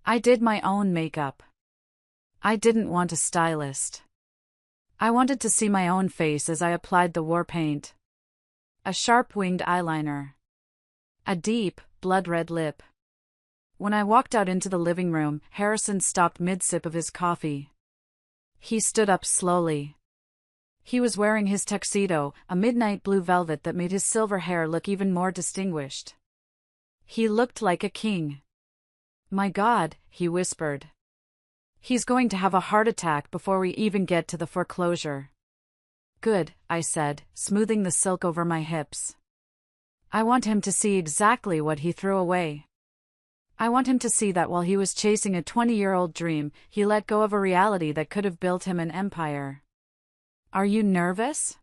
I did my own makeup. I didn't want a stylist. I wanted to see my own face as I applied the war paint. A sharp-winged eyeliner. A deep, blood-red lip. When I walked out into the living room, Harrison stopped mid-sip of his coffee. He stood up slowly. He was wearing his tuxedo, a midnight blue velvet that made his silver hair look even more distinguished. He looked like a king. "My God," he whispered. "He's going to have a heart attack before we even get to the foreclosure." "Good," I said, smoothing the silk over my hips. "I want him to see exactly what he threw away. I want him to see that while he was chasing a 20-year-old dream, he let go of a reality that could have built him an empire." "Are you nervous?"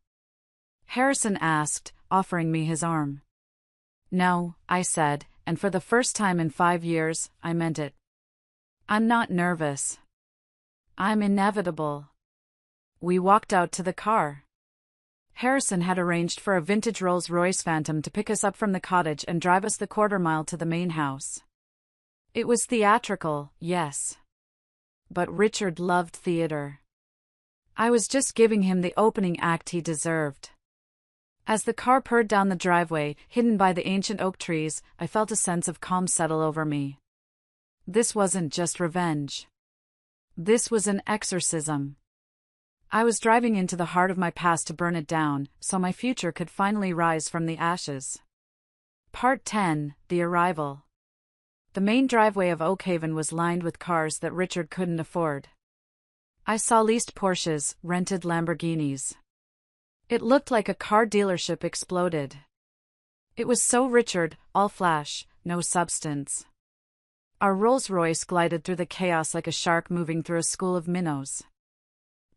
Harrison asked, offering me his arm. "No," I said, and for the first time in 5 years, I meant it. "I'm not nervous. I'm inevitable." We walked out to the car. Harrison had arranged for a vintage Rolls-Royce Phantom to pick us up from the cottage and drive us the quarter-mile to the main house. It was theatrical, yes. But Richard loved theater. I was just giving him the opening act he deserved. As the car purred down the driveway, hidden by the ancient oak trees, I felt a sense of calm settle over me. This wasn't just revenge. This was an exorcism. I was driving into the heart of my past to burn it down, so my future could finally rise from the ashes. Part 10: The Arrival. The main driveway of Oakhaven was lined with cars that Richard couldn't afford. I saw leased Porsches, rented Lamborghinis. It looked like a car dealership exploded. It was so Richard, all flash, no substance. Our Rolls-Royce glided through the chaos like a shark moving through a school of minnows.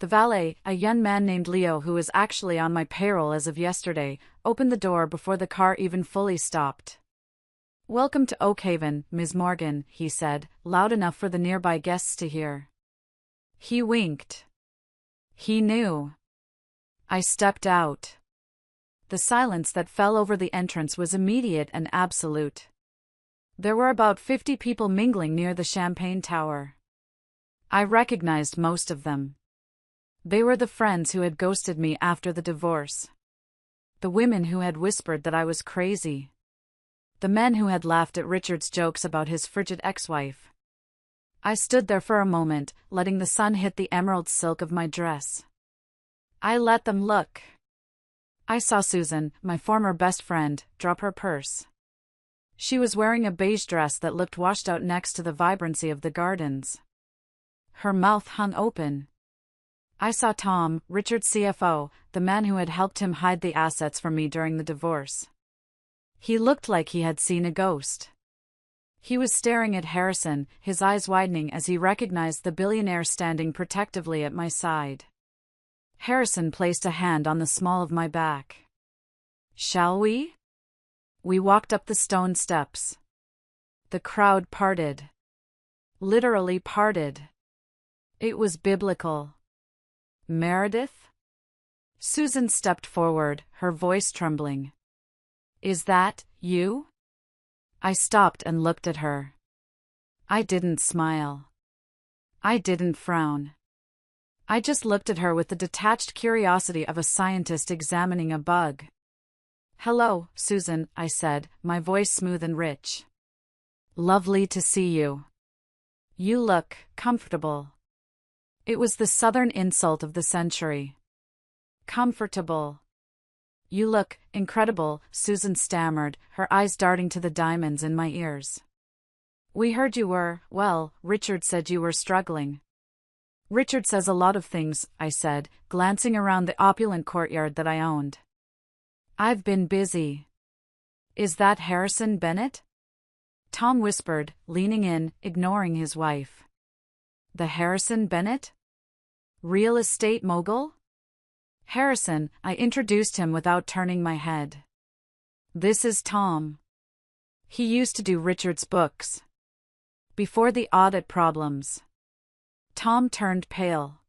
The valet, a young man named Leo who was actually on my payroll as of yesterday, opened the door before the car even fully stopped. "Welcome to Oakhaven, Ms. Morgan," he said, loud enough for the nearby guests to hear. He winked. He knew. I stepped out. The silence that fell over the entrance was immediate and absolute. There were about 50 people mingling near the champagne tower. I recognized most of them. They were the friends who had ghosted me after the divorce. The women who had whispered that I was crazy. The men who had laughed at Richard's jokes about his frigid ex-wife. I stood there for a moment, letting the sun hit the emerald silk of my dress. I let them look. I saw Susan, my former best friend, drop her purse. She was wearing a beige dress that looked washed out next to the vibrancy of the gardens. Her mouth hung open. I saw Tom, Richard's CFO, the man who had helped him hide the assets from me during the divorce. He looked like he had seen a ghost. He was staring at Harrison, his eyes widening as he recognized the billionaire standing protectively at my side. Harrison placed a hand on the small of my back. "Shall we?" We walked up the stone steps. The crowd parted. Literally parted. It was biblical. "Meredith?" Susan stepped forward, her voice trembling. "Is that you?" I stopped and looked at her. I didn't smile. I didn't frown. I just looked at her with the detached curiosity of a scientist examining a bug. "Hello, Susan," I said, my voice smooth and rich. "Lovely to see you. You look comfortable." It was the southern insult of the century. Comfortable. "You look incredible," Susan stammered, her eyes darting to the diamonds in my ears. "We heard you were, well, Richard said you were struggling." "Richard says a lot of things," I said, glancing around the opulent courtyard that I owned. "I've been busy." "Is that Harrison Bennett?" Tom whispered, leaning in, ignoring his wife. "The Harrison Bennett? Real estate mogul?" "Harrison," I introduced him without turning my head. "This is Tom. He used to do Richard's books. Before the audit problems." Tom turned pale.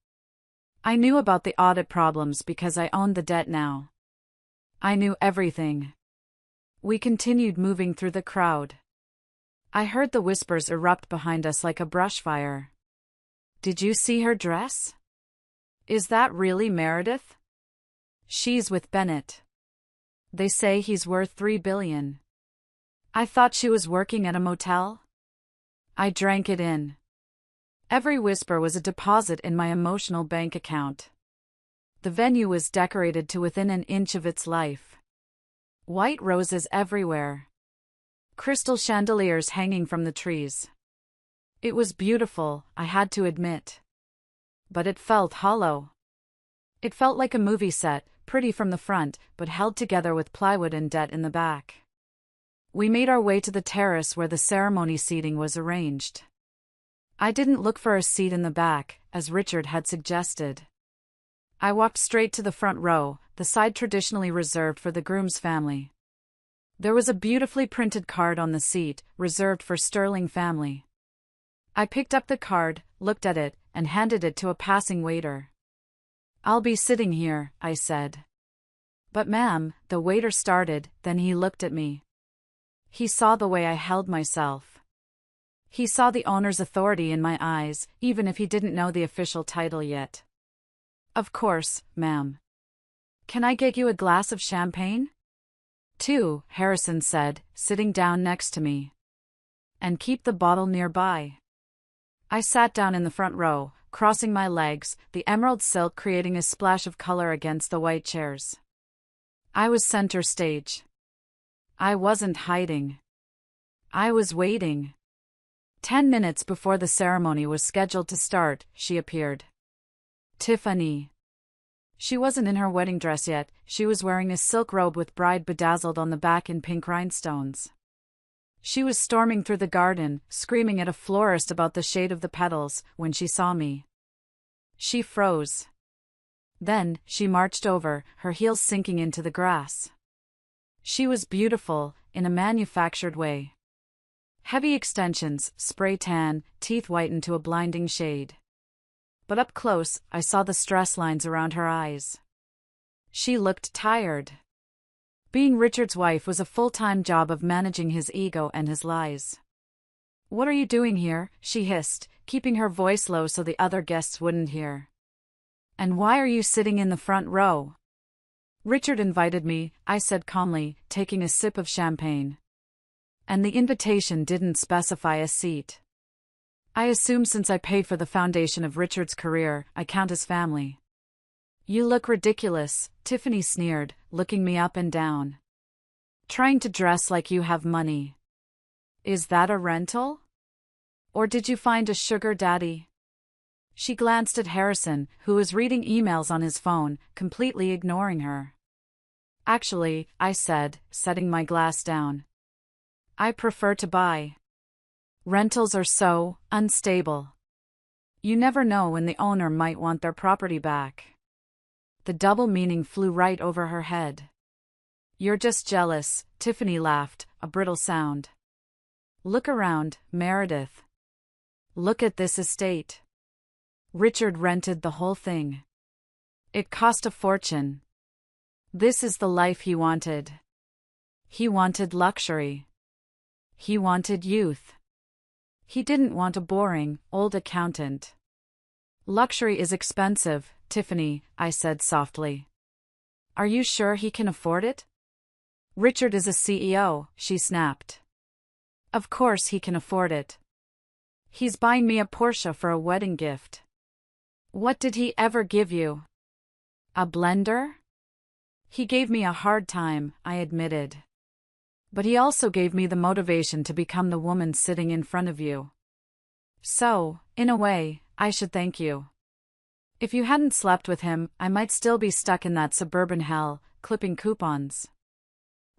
I knew about the audit problems because I owned the debt now. I knew everything. We continued moving through the crowd. I heard the whispers erupt behind us like a brush fire. "Did you see her dress? Is that really Meredith? She's with Bennett. They say he's worth $3 billion. I thought she was working at a motel." I drank it in. Every whisper was a deposit in my emotional bank account. The venue was decorated to within an inch of its life. White roses everywhere. Crystal chandeliers hanging from the trees. It was beautiful, I had to admit. But it felt hollow. It felt like a movie set, pretty from the front, but held together with plywood and debt in the back. We made our way to the terrace where the ceremony seating was arranged. I didn't look for a seat in the back, as Richard had suggested. I walked straight to the front row, the side traditionally reserved for the groom's family. There was a beautifully printed card on the seat, reserved for Sterling family. I picked up the card, looked at it, and handed it to a passing waiter. "I'll be sitting here," I said. "But ma'am," the waiter started, then he looked at me. He saw the way I held myself. He saw the owner's authority in my eyes, even if he didn't know the official title yet. "Of course, ma'am. Can I get you a glass of champagne?" "Two," Harrison said, sitting down next to me. "And keep the bottle nearby." I sat down in the front row, crossing my legs, the emerald silk creating a splash of color against the white chairs. I was center stage. I wasn't hiding. I was waiting. 10 minutes before the ceremony was scheduled to start, she appeared. "Tiffany." She wasn't in her wedding dress yet, she was wearing a silk robe with bride bedazzled on the back in pink rhinestones. She was storming through the garden, screaming at a florist about the shade of the petals, when she saw me. She froze. Then, she marched over, her heels sinking into the grass. She was beautiful, in a manufactured way. Heavy extensions, spray tan, teeth whitened to a blinding shade. But up close, I saw the stress lines around her eyes. She looked tired. Being Richard's wife was a full-time job of managing his ego and his lies. "What are you doing here?" she hissed, keeping her voice low so the other guests wouldn't hear. "And why are you sitting in the front row?" "Richard invited me," I said calmly, taking a sip of champagne. "And the invitation didn't specify a seat. I assume since I paid for the foundation of Richard's career, I count as family." "You look ridiculous," Tiffany sneered, looking me up and down. "Trying to dress like you have money. Is that a rental? Or did you find a sugar daddy?" She glanced at Harrison, who was reading emails on his phone, completely ignoring her. "Actually," I said, setting my glass down, "I prefer to buy. Rentals are so unstable. You never know when the owner might want their property back." The double meaning flew right over her head. "You're just jealous," Tiffany laughed, a brittle sound. "Look around, Meredith. Look at this estate. Richard rented the whole thing. It cost a fortune. This is the life he wanted. He wanted luxury. He wanted youth. He didn't want a boring, old accountant." "Luxury is expensive, Tiffany," I said softly. "Are you sure he can afford it?" "Richard is a CEO," she snapped. "Of course he can afford it. He's buying me a Porsche for a wedding gift." "What did he ever give you? A blender?" "He gave me a hard time," I admitted. "But he also gave me the motivation to become the woman sitting in front of you. So, in a way, I should thank you. If you hadn't slept with him, I might still be stuck in that suburban hell, clipping coupons."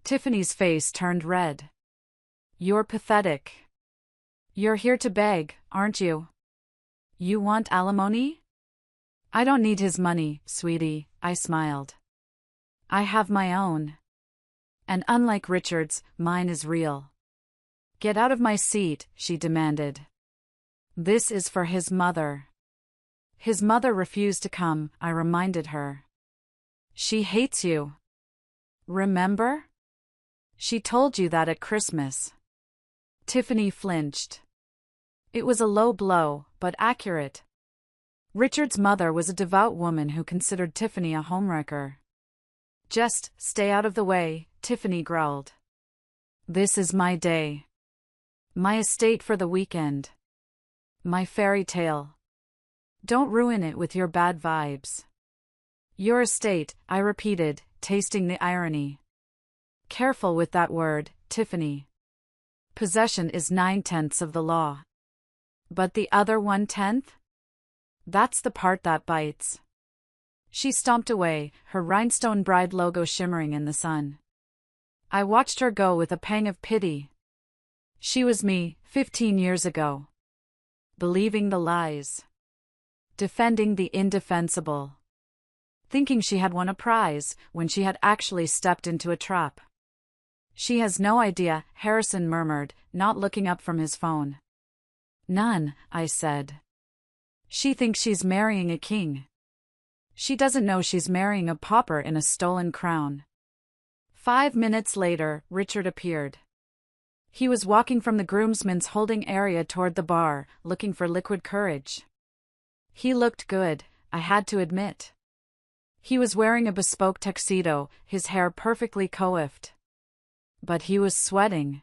Tiffany's face turned red. "You're pathetic. You're here to beg, aren't you? You want alimony?" "I don't need his money, sweetie," I smiled. "I have my own. And unlike Richard's, mine is real." "Get out of my seat," she demanded. "This is for his mother." "His mother refused to come," I reminded her. "She hates you. Remember? She told you that at Christmas." Tiffany flinched. It was a low blow, but accurate. Richard's mother was a devout woman who considered Tiffany a homewrecker. "Just stay out of the way," Tiffany growled. "This is my day. My estate for the weekend. My fairy tale. Don't ruin it with your bad vibes." "Your estate," I repeated, tasting the irony. "Careful with that word, Tiffany. Possession is 9/10 of the law. But the other 1/10? That's the part that bites." She stomped away, her rhinestone bride logo shimmering in the sun. I watched her go with a pang of pity. She was me, 15 years ago. Believing the lies. Defending the indefensible. Thinking she had won a prize, when she had actually stepped into a trap. "She has no idea," Harrison murmured, not looking up from his phone. "None," I said. "She thinks she's marrying a king. She doesn't know she's marrying a pauper in a stolen crown." 5 minutes later, Richard appeared. He was walking from the groomsmen's holding area toward the bar, looking for liquid courage. He looked good, I had to admit. He was wearing a bespoke tuxedo, his hair perfectly coiffed. But he was sweating.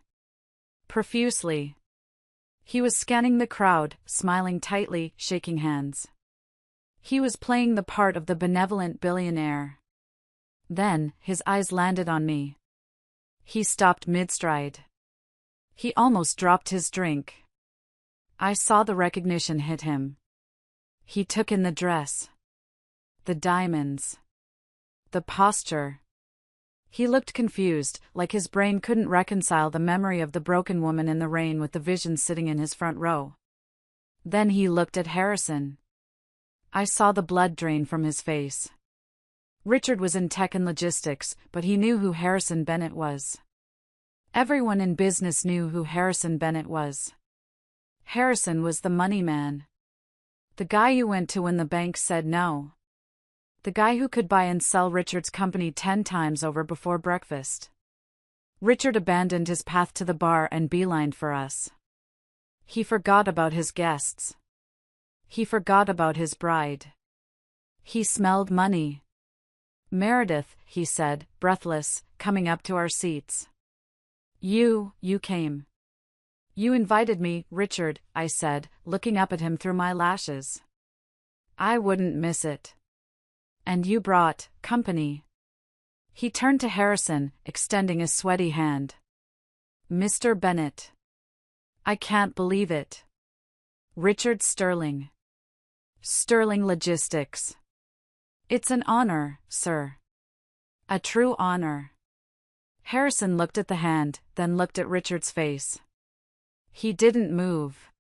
Profusely. He was scanning the crowd, smiling tightly, shaking hands. He was playing the part of the benevolent billionaire. Then, his eyes landed on me. He stopped mid-stride. He almost dropped his drink. I saw the recognition hit him. He took in the dress. The diamonds. The posture. He looked confused, like his brain couldn't reconcile the memory of the broken woman in the rain with the vision sitting in his front row. Then he looked at Harrison. I saw the blood drain from his face. Richard was in tech and logistics, but he knew who Harrison Bennett was. Everyone in business knew who Harrison Bennett was. Harrison was the money man. The guy you went to when the bank said no. The guy who could buy and sell Richard's company 10 times over before breakfast. Richard abandoned his path to the bar and beelined for us. He forgot about his guests. He forgot about his bride. He smelled money. Meredith, he said, breathless, coming up to our seats. You came. You invited me, Richard, I said, looking up at him through my lashes. I wouldn't miss it. And you brought company. He turned to Harrison, extending a sweaty hand. Mr. Bennett. I can't believe it. Richard Sterling. Sterling Logistics. It's an honor, sir. A true honor. Harrison looked at the hand, then looked at Richard's face. He didn't move.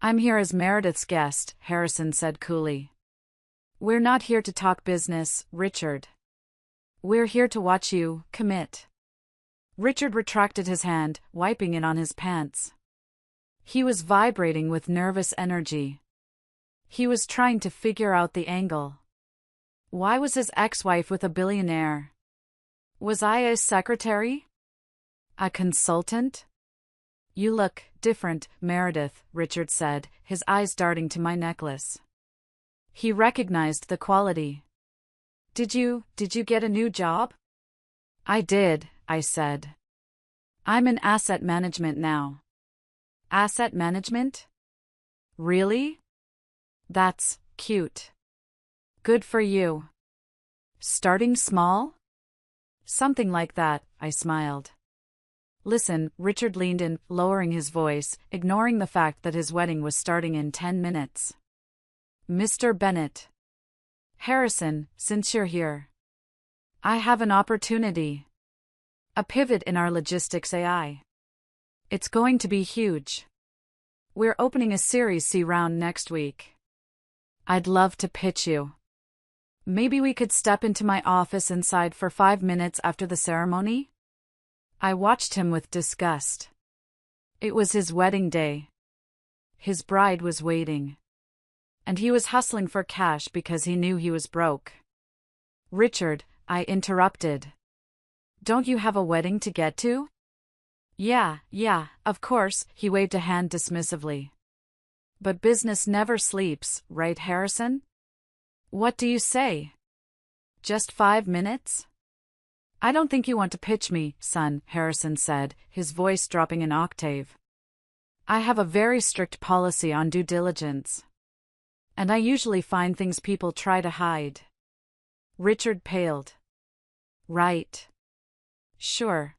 I'm here as Meredith's guest, Harrison said coolly. We're not here to talk business, Richard. We're here to watch you commit. Richard retracted his hand, wiping it on his pants. He was vibrating with nervous energy. He was trying to figure out the angle. Why was his ex-wife with a billionaire? Was I a secretary? A consultant? You look different, Meredith, Richard said, his eyes darting to my necklace. He recognized the quality. Did you get a new job? I did, I said. I'm in asset management now. Asset management? Really? That's cute. Good for you. Starting small? Something like that, I smiled. Listen, Richard leaned in, lowering his voice, ignoring the fact that his wedding was starting in 10 minutes. Mr. Bennett. Harrison, since you're here. I have an opportunity. A pivot in our logistics AI. It's going to be huge. We're opening a Series C round next week. I'd love to pitch you. Maybe we could step into my office inside for 5 minutes after the ceremony? I watched him with disgust. It was his wedding day. His bride was waiting. And he was hustling for cash because he knew he was broke. Richard, I interrupted. Don't you have a wedding to get to? Yeah, of course, he waved a hand dismissively. But business never sleeps, right, Harrison? What do you say? Just 5 minutes? I don't think you want to pitch me, son, Harrison said, his voice dropping an octave. I have a very strict policy on due diligence. And I usually find things people try to hide. Richard paled. Right. Sure.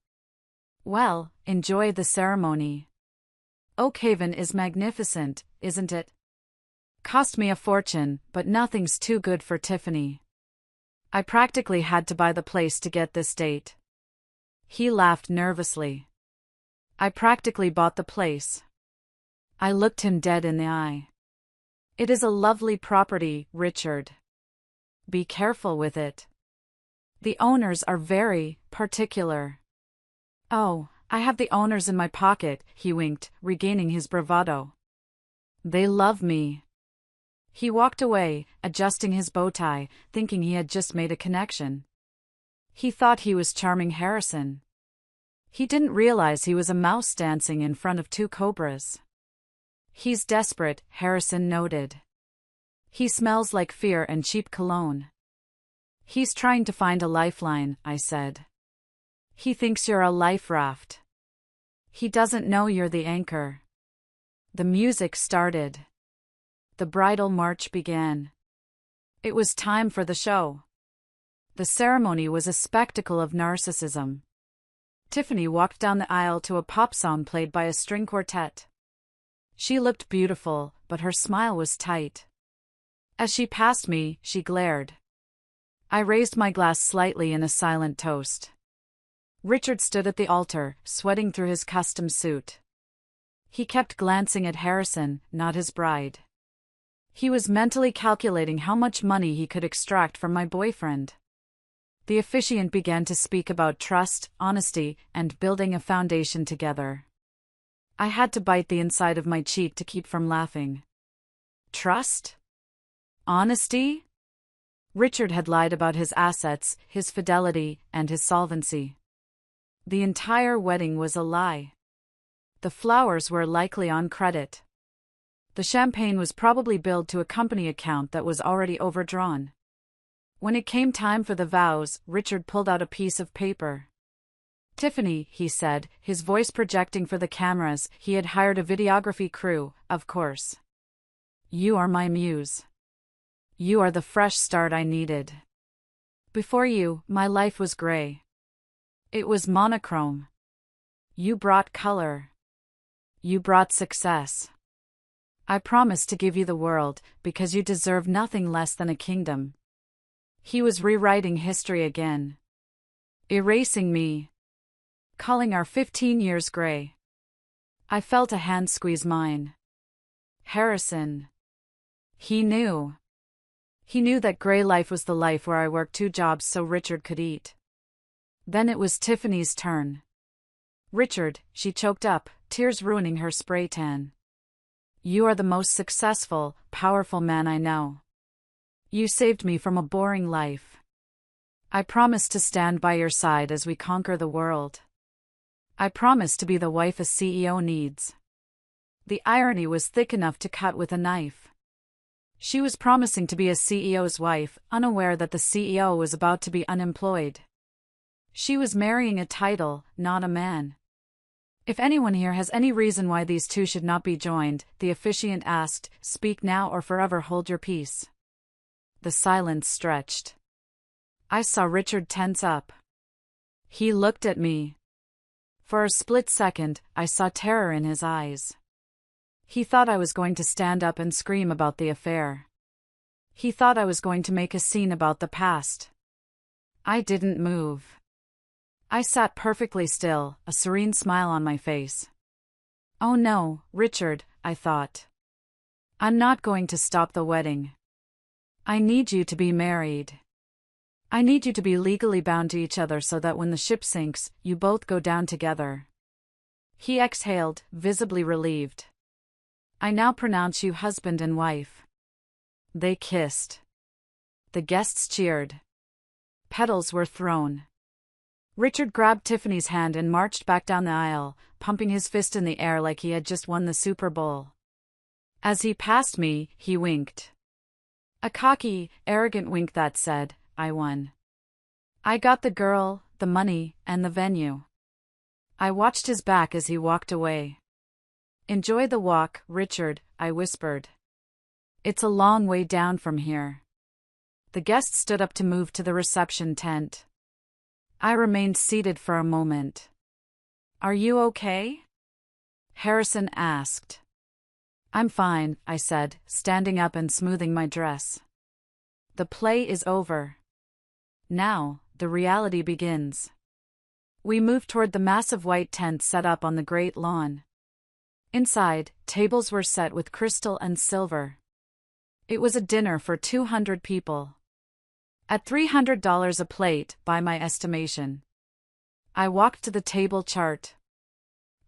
Well, enjoy the ceremony. Oakhaven is magnificent, isn't it? Cost me a fortune, but nothing's too good for Tiffany. I practically had to buy the place to get this date. He laughed nervously. I practically bought the place. I looked him dead in the eye. It is a lovely property, Richard. Be careful with it. The owners are very particular. Oh, I have the owners in my pocket, he winked, regaining his bravado. They love me. He walked away, adjusting his bow tie, thinking he had just made a connection. He thought he was charming Harrison. He didn't realize he was a mouse dancing in front of 2 cobras. He's desperate, Harrison noted. He smells like fear and cheap cologne. He's trying to find a lifeline, I said. He thinks you're a life raft. He doesn't know you're the anchor. The music started. The bridal march began. It was time for the show. The ceremony was a spectacle of narcissism. Tiffany walked down the aisle to a pop song played by a string quartet. She looked beautiful, but her smile was tight. As she passed me, she glared. I raised my glass slightly in a silent toast. Richard stood at the altar, sweating through his custom suit. He kept glancing at Harrison, not his bride. He was mentally calculating how much money he could extract from my boyfriend. The officiant began to speak about trust, honesty, and building a foundation together. I had to bite the inside of my cheek to keep from laughing. Trust? Honesty? Richard had lied about his assets, his fidelity, and his solvency. The entire wedding was a lie. The flowers were likely on credit. The champagne was probably billed to a company account that was already overdrawn. When it came time for the vows, Richard pulled out a piece of paper. Tiffany, he said, his voice projecting for the cameras. He had hired a videography crew, of course. You are my muse. You are the fresh start I needed. Before you, my life was gray. It was monochrome. You brought color. You brought success. I promised to give you the world, because you deserve nothing less than a kingdom. He was rewriting history again. Erasing me. Calling our 15 years gray. I felt a hand squeeze mine. Harrison. He knew. He knew that gray life was the life where I worked 2 jobs so Richard could eat. Then it was Tiffany's turn. Richard, she choked up, tears ruining her spray tan. You are the most successful, powerful man I know. You saved me from a boring life. I promise to stand by your side as we conquer the world. I promise to be the wife a CEO needs. The irony was thick enough to cut with a knife. She was promising to be a CEO's wife, unaware that the CEO was about to be unemployed. She was marrying a title, not a man. If anyone here has any reason why these two should not be joined, the officiant asked, speak now or forever hold your peace. The silence stretched. I saw Richard tense up. He looked at me. For a split second, I saw terror in his eyes. He thought I was going to stand up and scream about the affair. He thought I was going to make a scene about the past. I didn't move. I sat perfectly still, a serene smile on my face. Oh no, Richard, I thought. I'm not going to stop the wedding. I need you to be married. I need you to be legally bound to each other so that when the ship sinks, you both go down together. He exhaled, visibly relieved. I now pronounce you husband and wife. They kissed. The guests cheered. Petals were thrown. Richard grabbed Tiffany's hand and marched back down the aisle, pumping his fist in the air like he had just won the Super Bowl. As he passed me, he winked. A cocky, arrogant wink that said, I won. I got the girl, the money, and the venue. I watched his back as he walked away. Enjoy the walk, Richard, I whispered. It's a long way down from here. The guests stood up to move to the reception tent. I remained seated for a moment. Are you okay? Harrison asked. I'm fine, I said, standing up and smoothing my dress. The play is over. Now, the reality begins. We moved toward the massive white tent set up on the great lawn. Inside, tables were set with crystal and silver. It was a dinner for 200 people. At $300 a plate, by my estimation. I walked to the table chart.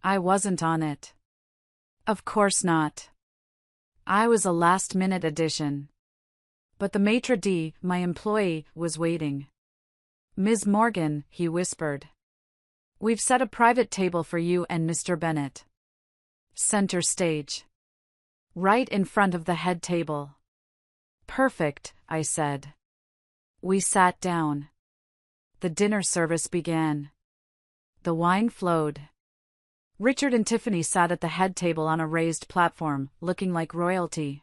I wasn't on it. Of course not. I was a last-minute addition. But the maitre d', my employee, was waiting. Ms. Morgan, he whispered. We've set a private table for you and Mr. Bennett. Center stage. Right in front of the head table. Perfect, I said. We sat down. The dinner service began. The wine flowed. Richard and Tiffany sat at the head table on a raised platform, looking like royalty.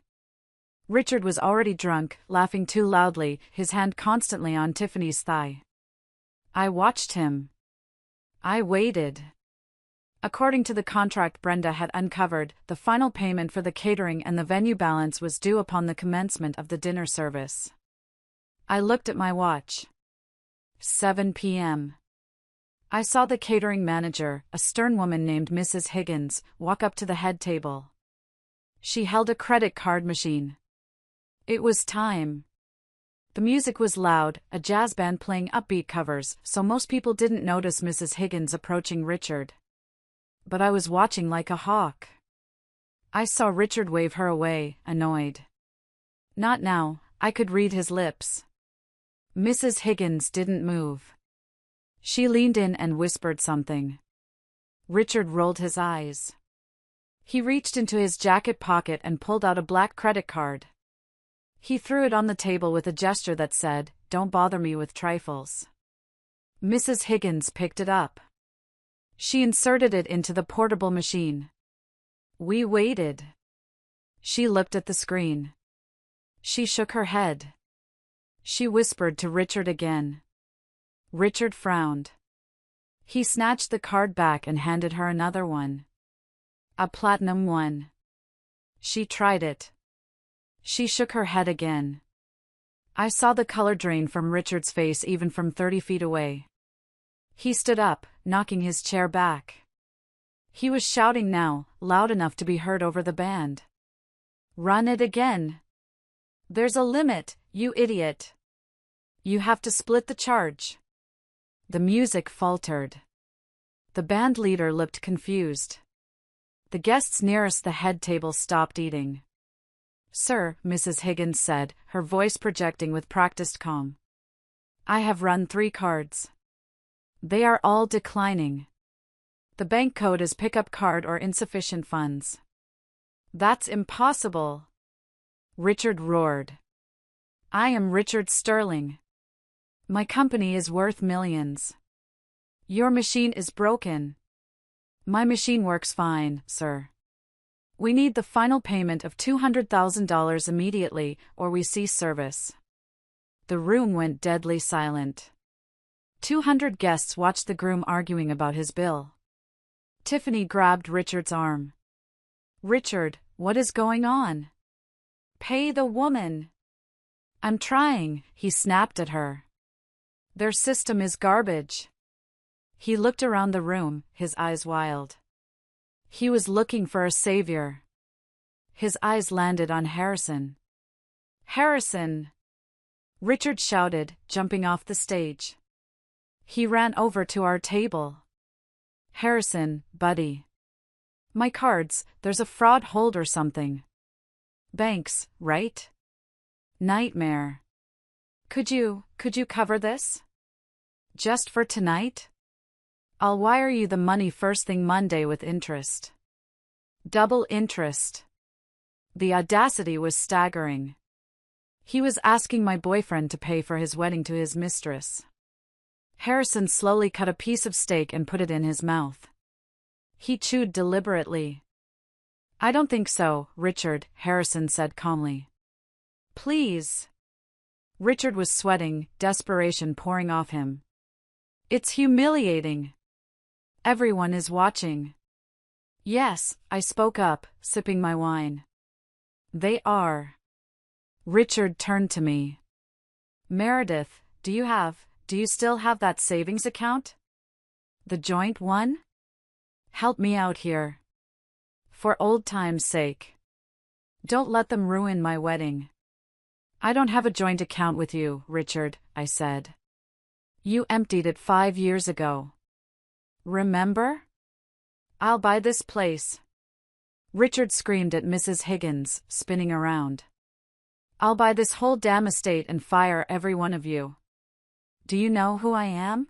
Richard was already drunk, laughing too loudly, his hand constantly on Tiffany's thigh. I watched him. I waited. According to the contract Brenda had uncovered, the final payment for the catering and the venue balance was due upon the commencement of the dinner service. I looked at my watch. 7 p.m. I saw the catering manager, a stern woman named Mrs. Higgins, walk up to the head table. She held a credit card machine. It was time. The music was loud, a jazz band playing upbeat covers, so most people didn't notice Mrs. Higgins approaching Richard. But I was watching like a hawk. I saw Richard wave her away, annoyed. Not now, I could read his lips. Mrs. Higgins didn't move. She leaned in and whispered something. Richard rolled his eyes. He reached into his jacket pocket and pulled out a black credit card. He threw it on the table with a gesture that said, "Don't bother me with trifles." Mrs. Higgins picked it up. She inserted it into the portable machine. We waited. She looked at the screen. She shook her head. She whispered to Richard again. Richard frowned. He snatched the card back and handed her another one. A platinum one. She tried it. She shook her head again. I saw the color drain from Richard's face even from 30 feet away. He stood up, knocking his chair back. He was shouting now, loud enough to be heard over the band. "Run it again. There's a limit, you idiot. You have to split the charge." The music faltered. The band leader looked confused. The guests nearest the head table stopped eating. "Sir," Mrs. Higgins said, her voice projecting with practiced calm. "I have run 3 cards. They are all declining. The bank code is pickup card or insufficient funds." "That's impossible," Richard roared. "I am Richard Sterling. My company is worth millions. Your machine is broken." "My machine works fine, sir. We need the final payment of $200,000 immediately, or we cease service." The room went deadly silent. 200 guests watched the groom arguing about his bill. Tiffany grabbed Richard's arm. "Richard, what is going on? Pay the woman." "I'm trying," he snapped at her. "Their system is garbage." He looked around the room, his eyes wild. He was looking for a savior. His eyes landed on Harrison. "Harrison!" Richard shouted, jumping off the stage. He ran over to our table. "Harrison, buddy. My cards, there's a fraud hold or something. Banks, right? Nightmare. Could you cover this? Just for tonight? I'll wire you the money first thing Monday with interest. Double interest." The audacity was staggering. He was asking my boyfriend to pay for his wedding to his mistress. Harrison slowly cut a piece of steak and put it in his mouth. He chewed deliberately. "I don't think so, Richard," Harrison said calmly. "Please." Richard was sweating, desperation pouring off him. "It's humiliating. Everyone is watching." "Yes," I spoke up, sipping my wine. "They are." Richard turned to me. "Meredith, do you still have that savings account? The joint one? Help me out here. For old time's sake. Don't let them ruin my wedding." "I don't have a joint account with you, Richard," I said. "You emptied it 5 years ago. Remember? I'll buy this place." Richard screamed at Mrs. Higgins, spinning around. "I'll buy this whole damn estate and fire every one of you. Do you know who I am?"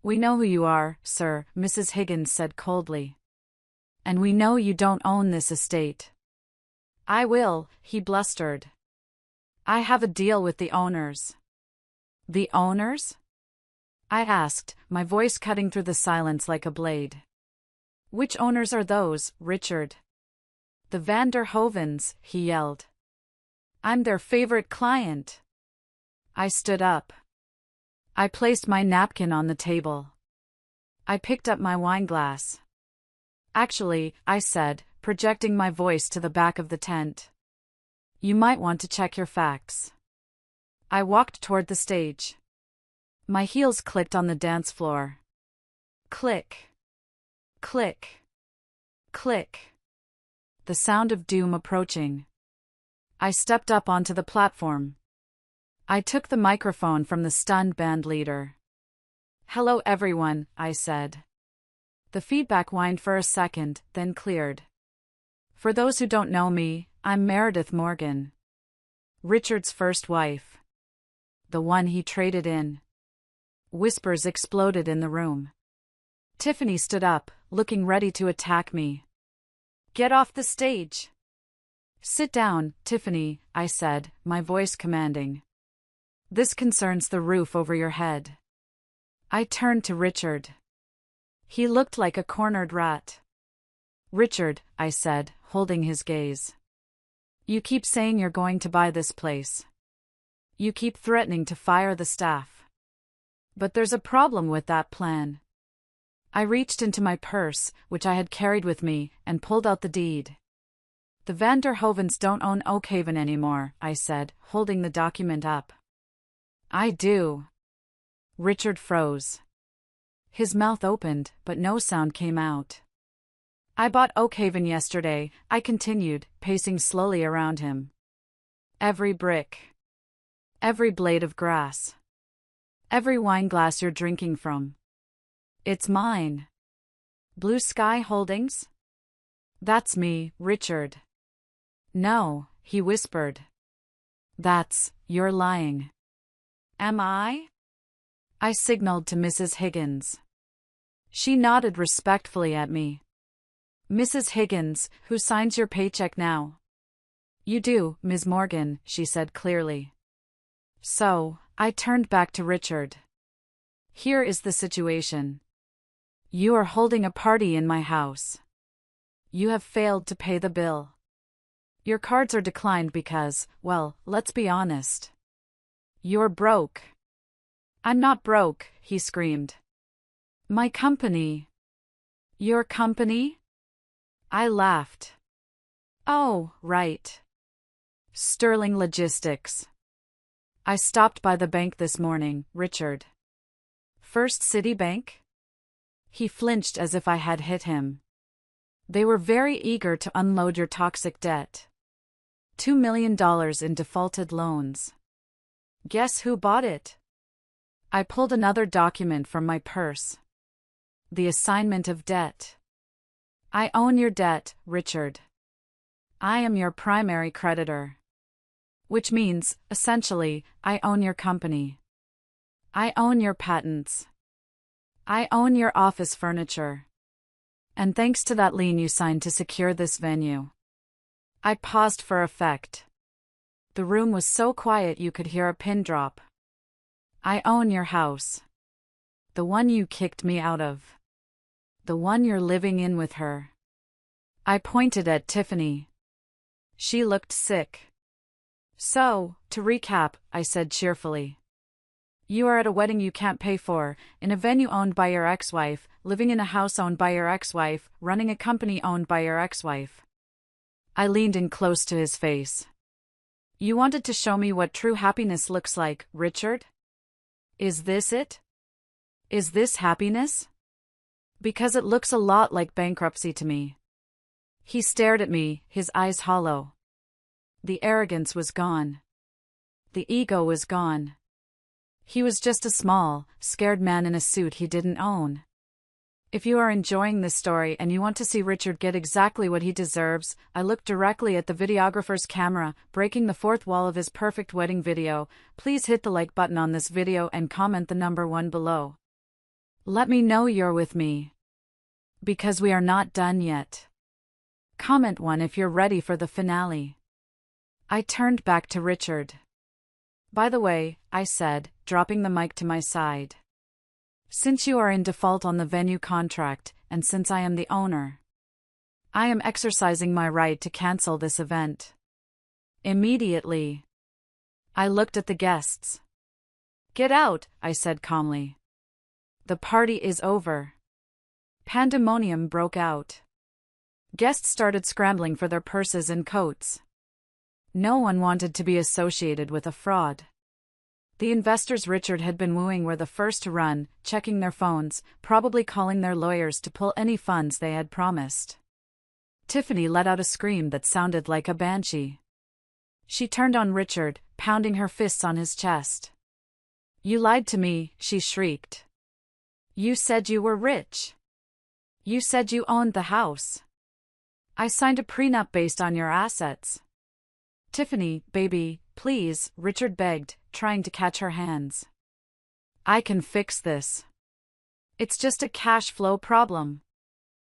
"We know who you are, sir," Mrs. Higgins said coldly. "And we know you don't own this estate." "I will," he blustered. "I have a deal with the owners." "The owners?" I asked, my voice cutting through the silence like a blade. "Which owners are those, Richard?" "The Van der Hovens," he yelled. "I'm their favorite client." I stood up. I placed my napkin on the table. I picked up my wineglass. "Actually," I said, projecting my voice to the back of the tent, "you might want to check your facts. I walked toward the stage. My heels clicked on the dance floor. Click. Click. Click. The sound of doom approaching. I stepped up onto the platform. I took the microphone from the stunned band leader. "Hello everyone," I said. The feedback whined for a second, then cleared. "For those who don't know me, I'm Meredith Morgan. Richard's first wife. The one he traded in." Whispers exploded in the room. Tiffany stood up, looking ready to attack me. "Get off the stage." "Sit down, Tiffany," I said, my voice commanding. "This concerns the roof over your head." I turned to Richard. He looked like a cornered rat. "Richard," I said, holding his gaze. "You keep saying you're going to buy this place. You keep threatening to fire the staff. But there's a problem with that plan." I reached into my purse, which I had carried with me, and pulled out the deed. "The Van der Hovens don't own Oakhaven anymore," I said, holding the document up. "I do." Richard froze. His mouth opened, but no sound came out. "I bought Oakhaven yesterday," I continued, pacing slowly around him. "Every brick. Every blade of grass. Every wine glass you're drinking from. It's mine." "Blue Sky Holdings?" "That's me, Richard." "No," he whispered. "You're lying." "Am I?" I signaled to Mrs. Higgins. She nodded respectfully at me. "Mrs. Higgins, who signs your paycheck now?" "You do, Ms. Morgan," she said clearly. So, I turned back to Richard. "Here is the situation. You are holding a party in my house. You have failed to pay the bill. Your cards are declined because, well, let's be honest. You're broke." "I'm not broke," he screamed. "My company." "Your company?" I laughed. "Oh, right. Sterling Logistics. I stopped by the bank this morning, Richard." "First City Bank?" He flinched as if I had hit him. "They were very eager to unload your toxic debt. $2 million in defaulted loans. Guess who bought it?" I pulled another document from my purse. "The assignment of debt. I own your debt, Richard. I am your primary creditor. Which means, essentially, I own your company. I own your patents. I own your office furniture. And thanks to that lien you signed to secure this venue." I paused for effect. The room was so quiet you could hear a pin drop. "I own your house. The one you kicked me out of. The one you're living in with her." I pointed at Tiffany. She looked sick. "So, to recap," I said cheerfully. "You are at a wedding you can't pay for, in a venue owned by your ex-wife, living in a house owned by your ex-wife, running a company owned by your ex-wife." I leaned in close to his face. "You wanted to show me what true happiness looks like, Richard? Is this it? Is this happiness? Because it looks a lot like bankruptcy to me." He stared at me, his eyes hollow. The arrogance was gone. The ego was gone. He was just a small, scared man in a suit he didn't own. If you are enjoying this story and you want to see Richard get exactly what he deserves, I looked directly at the videographer's camera, breaking the fourth wall of his perfect wedding video. Please hit the like button on this video and comment the number 1 below. Let me know you're with me. Because we are not done yet. Comment 1 if you're ready for the finale. I turned back to Richard. "By the way," I said, dropping the mic to my side. "Since you are in default on the venue contract, and since I am the owner, I am exercising my right to cancel this event. Immediately." I looked at the guests. "Get out," I said calmly. "The party is over." Pandemonium broke out. Guests started scrambling for their purses and coats. No one wanted to be associated with a fraud. The investors Richard had been wooing were the first to run, checking their phones, probably calling their lawyers to pull any funds they had promised. Tiffany let out a scream that sounded like a banshee. She turned on Richard, pounding her fists on his chest. "You lied to me," she shrieked. "You said you were rich. You said you owned the house. I signed a prenup based on your assets." "Tiffany, baby, please," Richard begged, trying to catch her hands. "I can fix this. It's just a cash flow problem."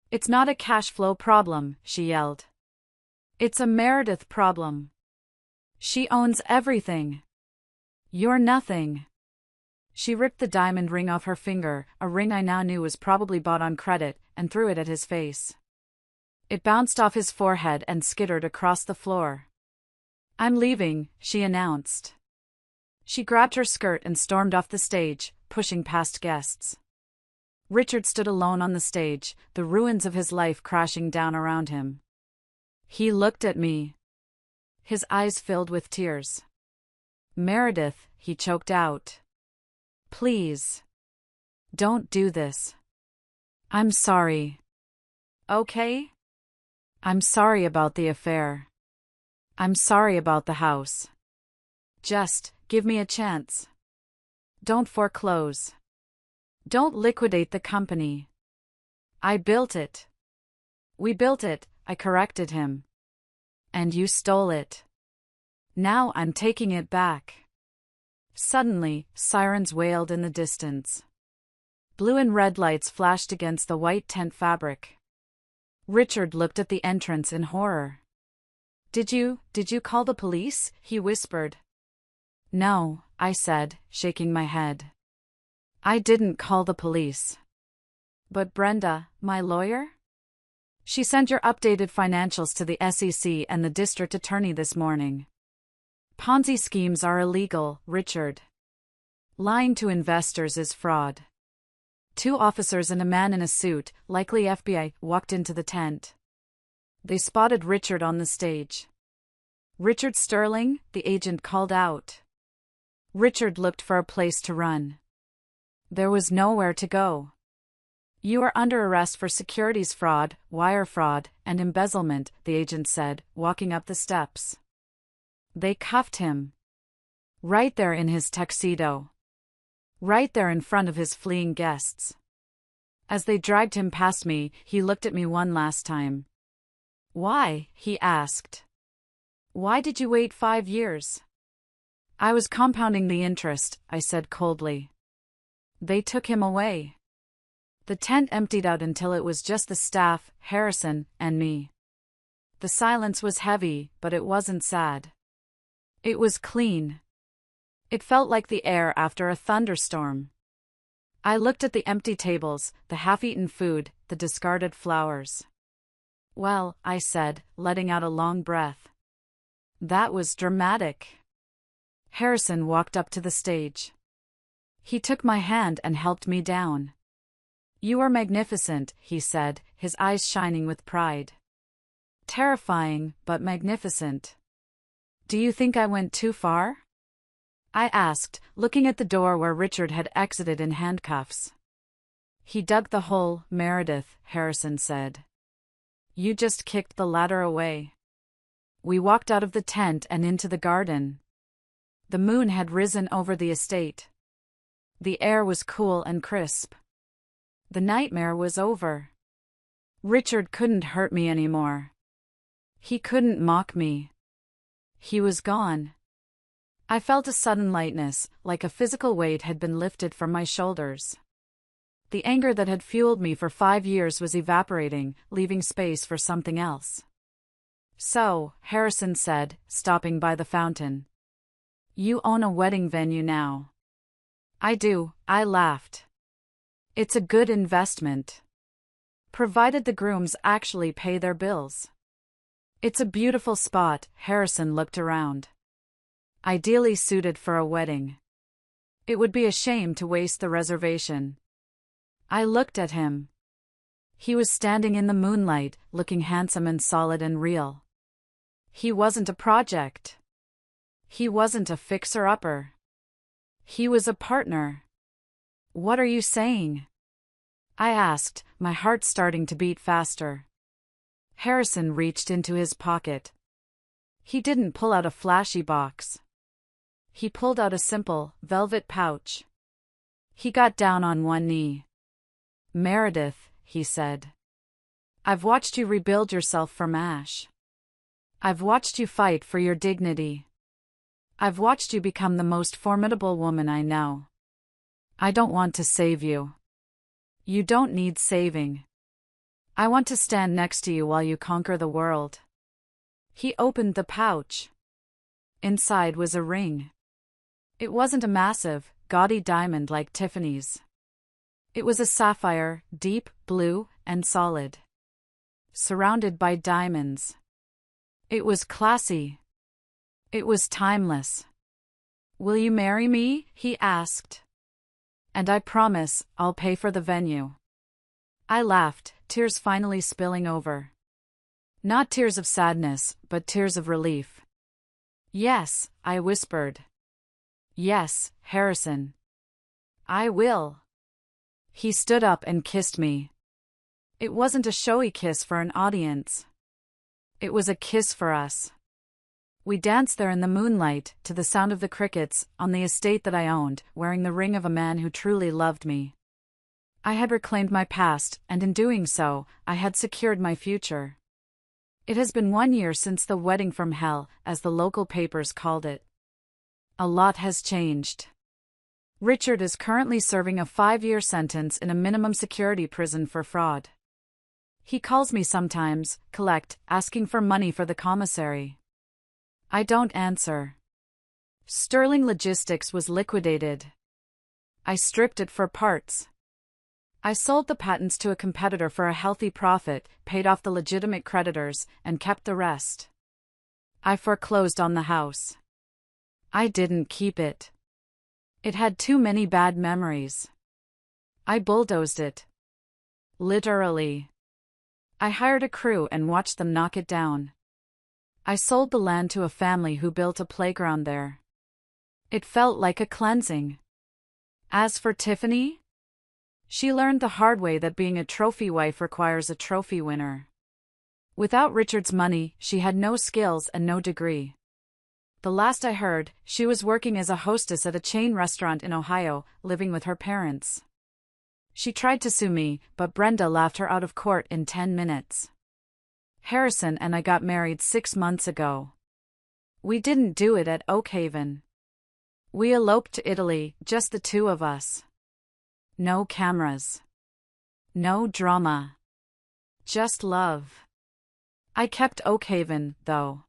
"It's not a cash flow problem," she yelled. "It's a Meredith problem. She owns everything. You're nothing." She ripped the diamond ring off her finger, a ring I now knew was probably bought on credit, and threw it at his face. It bounced off his forehead and skittered across the floor. "I'm leaving," she announced. She grabbed her skirt and stormed off the stage, pushing past guests. Richard stood alone on the stage, the ruins of his life crashing down around him. He looked at me. His eyes filled with tears. "Meredith," he choked out. "Please. Don't do this. I'm sorry. Okay? I'm sorry about the affair. I'm sorry about the house. Just give me a chance. Don't foreclose. Don't liquidate the company. I built it. We built it," I corrected him. "And you stole it. Now I'm taking it back." Suddenly, sirens wailed in the distance. Blue and red lights flashed against the white tent fabric. Richard looked at the entrance in horror. Did you call the police?" he whispered. "No," I said, shaking my head. "I didn't call the police. But Brenda, my lawyer? She sent your updated financials to the SEC and the district attorney this morning. Ponzi schemes are illegal, Richard. Lying to investors is fraud." 2 officers and a man in a suit, likely FBI, walked into the tent. They spotted Richard on the stage. "Richard Sterling," the agent called out. Richard looked for a place to run. There was nowhere to go. "You are under arrest for securities fraud, wire fraud, and embezzlement," the agent said, walking up the steps. They cuffed him. Right there in his tuxedo. Right there in front of his fleeing guests. As they dragged him past me, he looked at me one last time. "Why?" he asked. "Why did you wait 5 years?" "I was compounding the interest," I said coldly. They took him away. The tent emptied out until it was just the staff, Harrison, and me. The silence was heavy, but it wasn't sad. It was clean. It felt like the air after a thunderstorm. I looked at the empty tables, the half-eaten food, the discarded flowers. "Well," I said, letting out a long breath. "That was dramatic." Harrison walked up to the stage. He took my hand and helped me down. "You are magnificent," he said, his eyes shining with pride. "Terrifying, but magnificent." "Do you think I went too far?" I asked, looking at the door where Richard had exited in handcuffs. "He dug the hole, Meredith," Harrison said. "You just kicked the ladder away." We walked out of the tent and into the garden. The moon had risen over the estate. The air was cool and crisp. The nightmare was over. Richard couldn't hurt me anymore. He couldn't mock me. He was gone. I felt a sudden lightness, like a physical weight had been lifted from my shoulders. The anger that had fueled me for 5 years was evaporating, leaving space for something else. "So," Harrison said, stopping by the fountain. "You own a wedding venue now." "I do," I laughed. "It's a good investment. Provided the grooms actually pay their bills." "It's a beautiful spot," Harrison looked around. "Ideally suited for a wedding. It would be a shame to waste the reservation." I looked at him. He was standing in the moonlight, looking handsome and solid and real. He wasn't a project. He wasn't a fixer-upper. He was a partner. What are you saying? I asked, my heart starting to beat faster. Harrison reached into his pocket. He didn't pull out a flashy box. He pulled out a simple, velvet pouch. He got down on one knee. Meredith, he said. I've watched you rebuild yourself from ash. I've watched you fight for your dignity. I've watched you become the most formidable woman I know. I don't want to save you. You don't need saving. I want to stand next to you while you conquer the world. He opened the pouch. Inside was a ring. It wasn't a massive, gaudy diamond like Tiffany's. It was a sapphire, deep, blue, and solid. Surrounded by diamonds. It was classy. It was timeless. Will you marry me? He asked. And I promise, I'll pay for the venue. I laughed, tears finally spilling over. Not tears of sadness, but tears of relief. Yes, I whispered. Yes, Harrison. I will. He stood up and kissed me. It wasn't a showy kiss for an audience. It was a kiss for us. We danced there in the moonlight, to the sound of the crickets, on the estate that I owned, wearing the ring of a man who truly loved me. I had reclaimed my past, and in doing so, I had secured my future. It has been 1 year since the wedding from hell, as the local papers called it. A lot has changed. Richard is currently serving a 5-year sentence in a minimum security prison for fraud. He calls me sometimes, asking for money for the commissary. I don't answer. Sterling Logistics was liquidated. I stripped it for parts. I sold the patents to a competitor for a healthy profit, paid off the legitimate creditors, and kept the rest. I foreclosed on the house. I didn't keep it. It had too many bad memories. I bulldozed it. Literally. I hired a crew and watched them knock it down. I sold the land to a family who built a playground there. It felt like a cleansing. As for Tiffany, she learned the hard way that being a trophy wife requires a trophy winner. Without Richard's money, she had no skills and no degree. The last I heard, she was working as a hostess at a chain restaurant in Ohio, living with her parents. She tried to sue me, but Brenda laughed her out of court in 10 minutes. Harrison and I got married 6 months ago. We didn't do it at Oakhaven. We eloped to Italy, just the two of us. No cameras. No drama. Just love. I kept Oakhaven, though.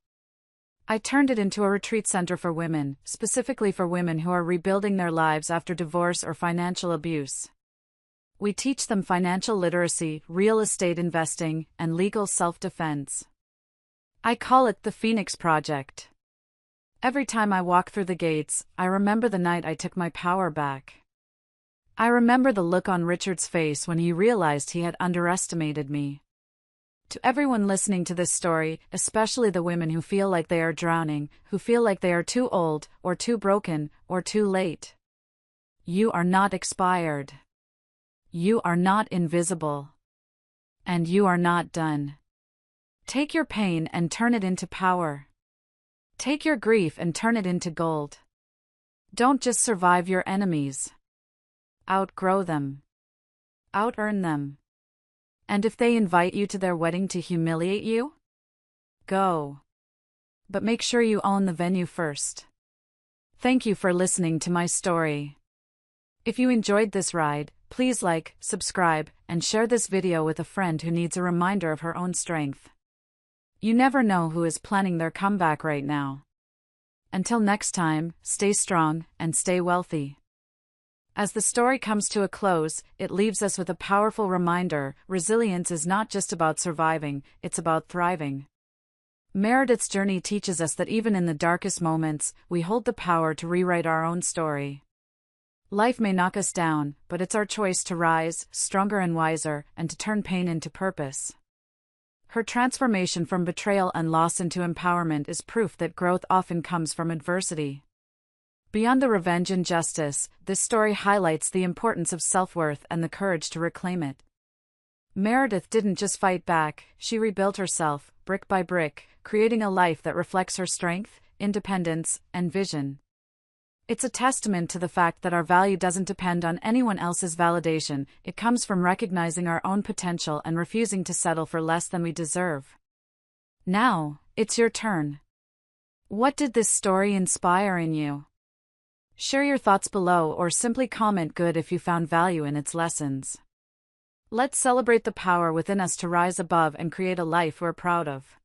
I turned it into a retreat center for women, specifically for women who are rebuilding their lives after divorce or financial abuse. We teach them financial literacy, real estate investing, and legal self-defense. I call it the Phoenix Project. Every time I walk through the gates, I remember the night I took my power back. I remember the look on Richard's face when he realized he had underestimated me. To everyone listening to this story, especially the women who feel like they are drowning, who feel like they are too old, or too broken, or too late. You are not expired. You are not invisible. And you are not done. Take your pain and turn it into power. Take your grief and turn it into gold. Don't just survive your enemies. Outgrow them. Out-earn them. And if they invite you to their wedding to humiliate you? Go. But make sure you own the venue first. Thank you for listening to my story. If you enjoyed this ride, please like, subscribe, and share this video with a friend who needs a reminder of her own strength. You never know who is planning their comeback right now. Until next time, stay strong and stay wealthy. As the story comes to a close, it leaves us with a powerful reminder: resilience is not just about surviving, it's about thriving. Meredith's journey teaches us that even in the darkest moments, we hold the power to rewrite our own story. Life may knock us down, but it's our choice to rise, stronger and wiser, and to turn pain into purpose. Her transformation from betrayal and loss into empowerment is proof that growth often comes from adversity. Beyond the revenge and justice, this story highlights the importance of self-worth and the courage to reclaim it. Meredith didn't just fight back, she rebuilt herself, brick by brick, creating a life that reflects her strength, independence, and vision. It's a testament to the fact that our value doesn't depend on anyone else's validation, it comes from recognizing our own potential and refusing to settle for less than we deserve. Now, it's your turn. What did this story inspire in you? Share your thoughts below or simply comment good if you found value in its lessons. Let's celebrate the power within us to rise above and create a life we're proud of.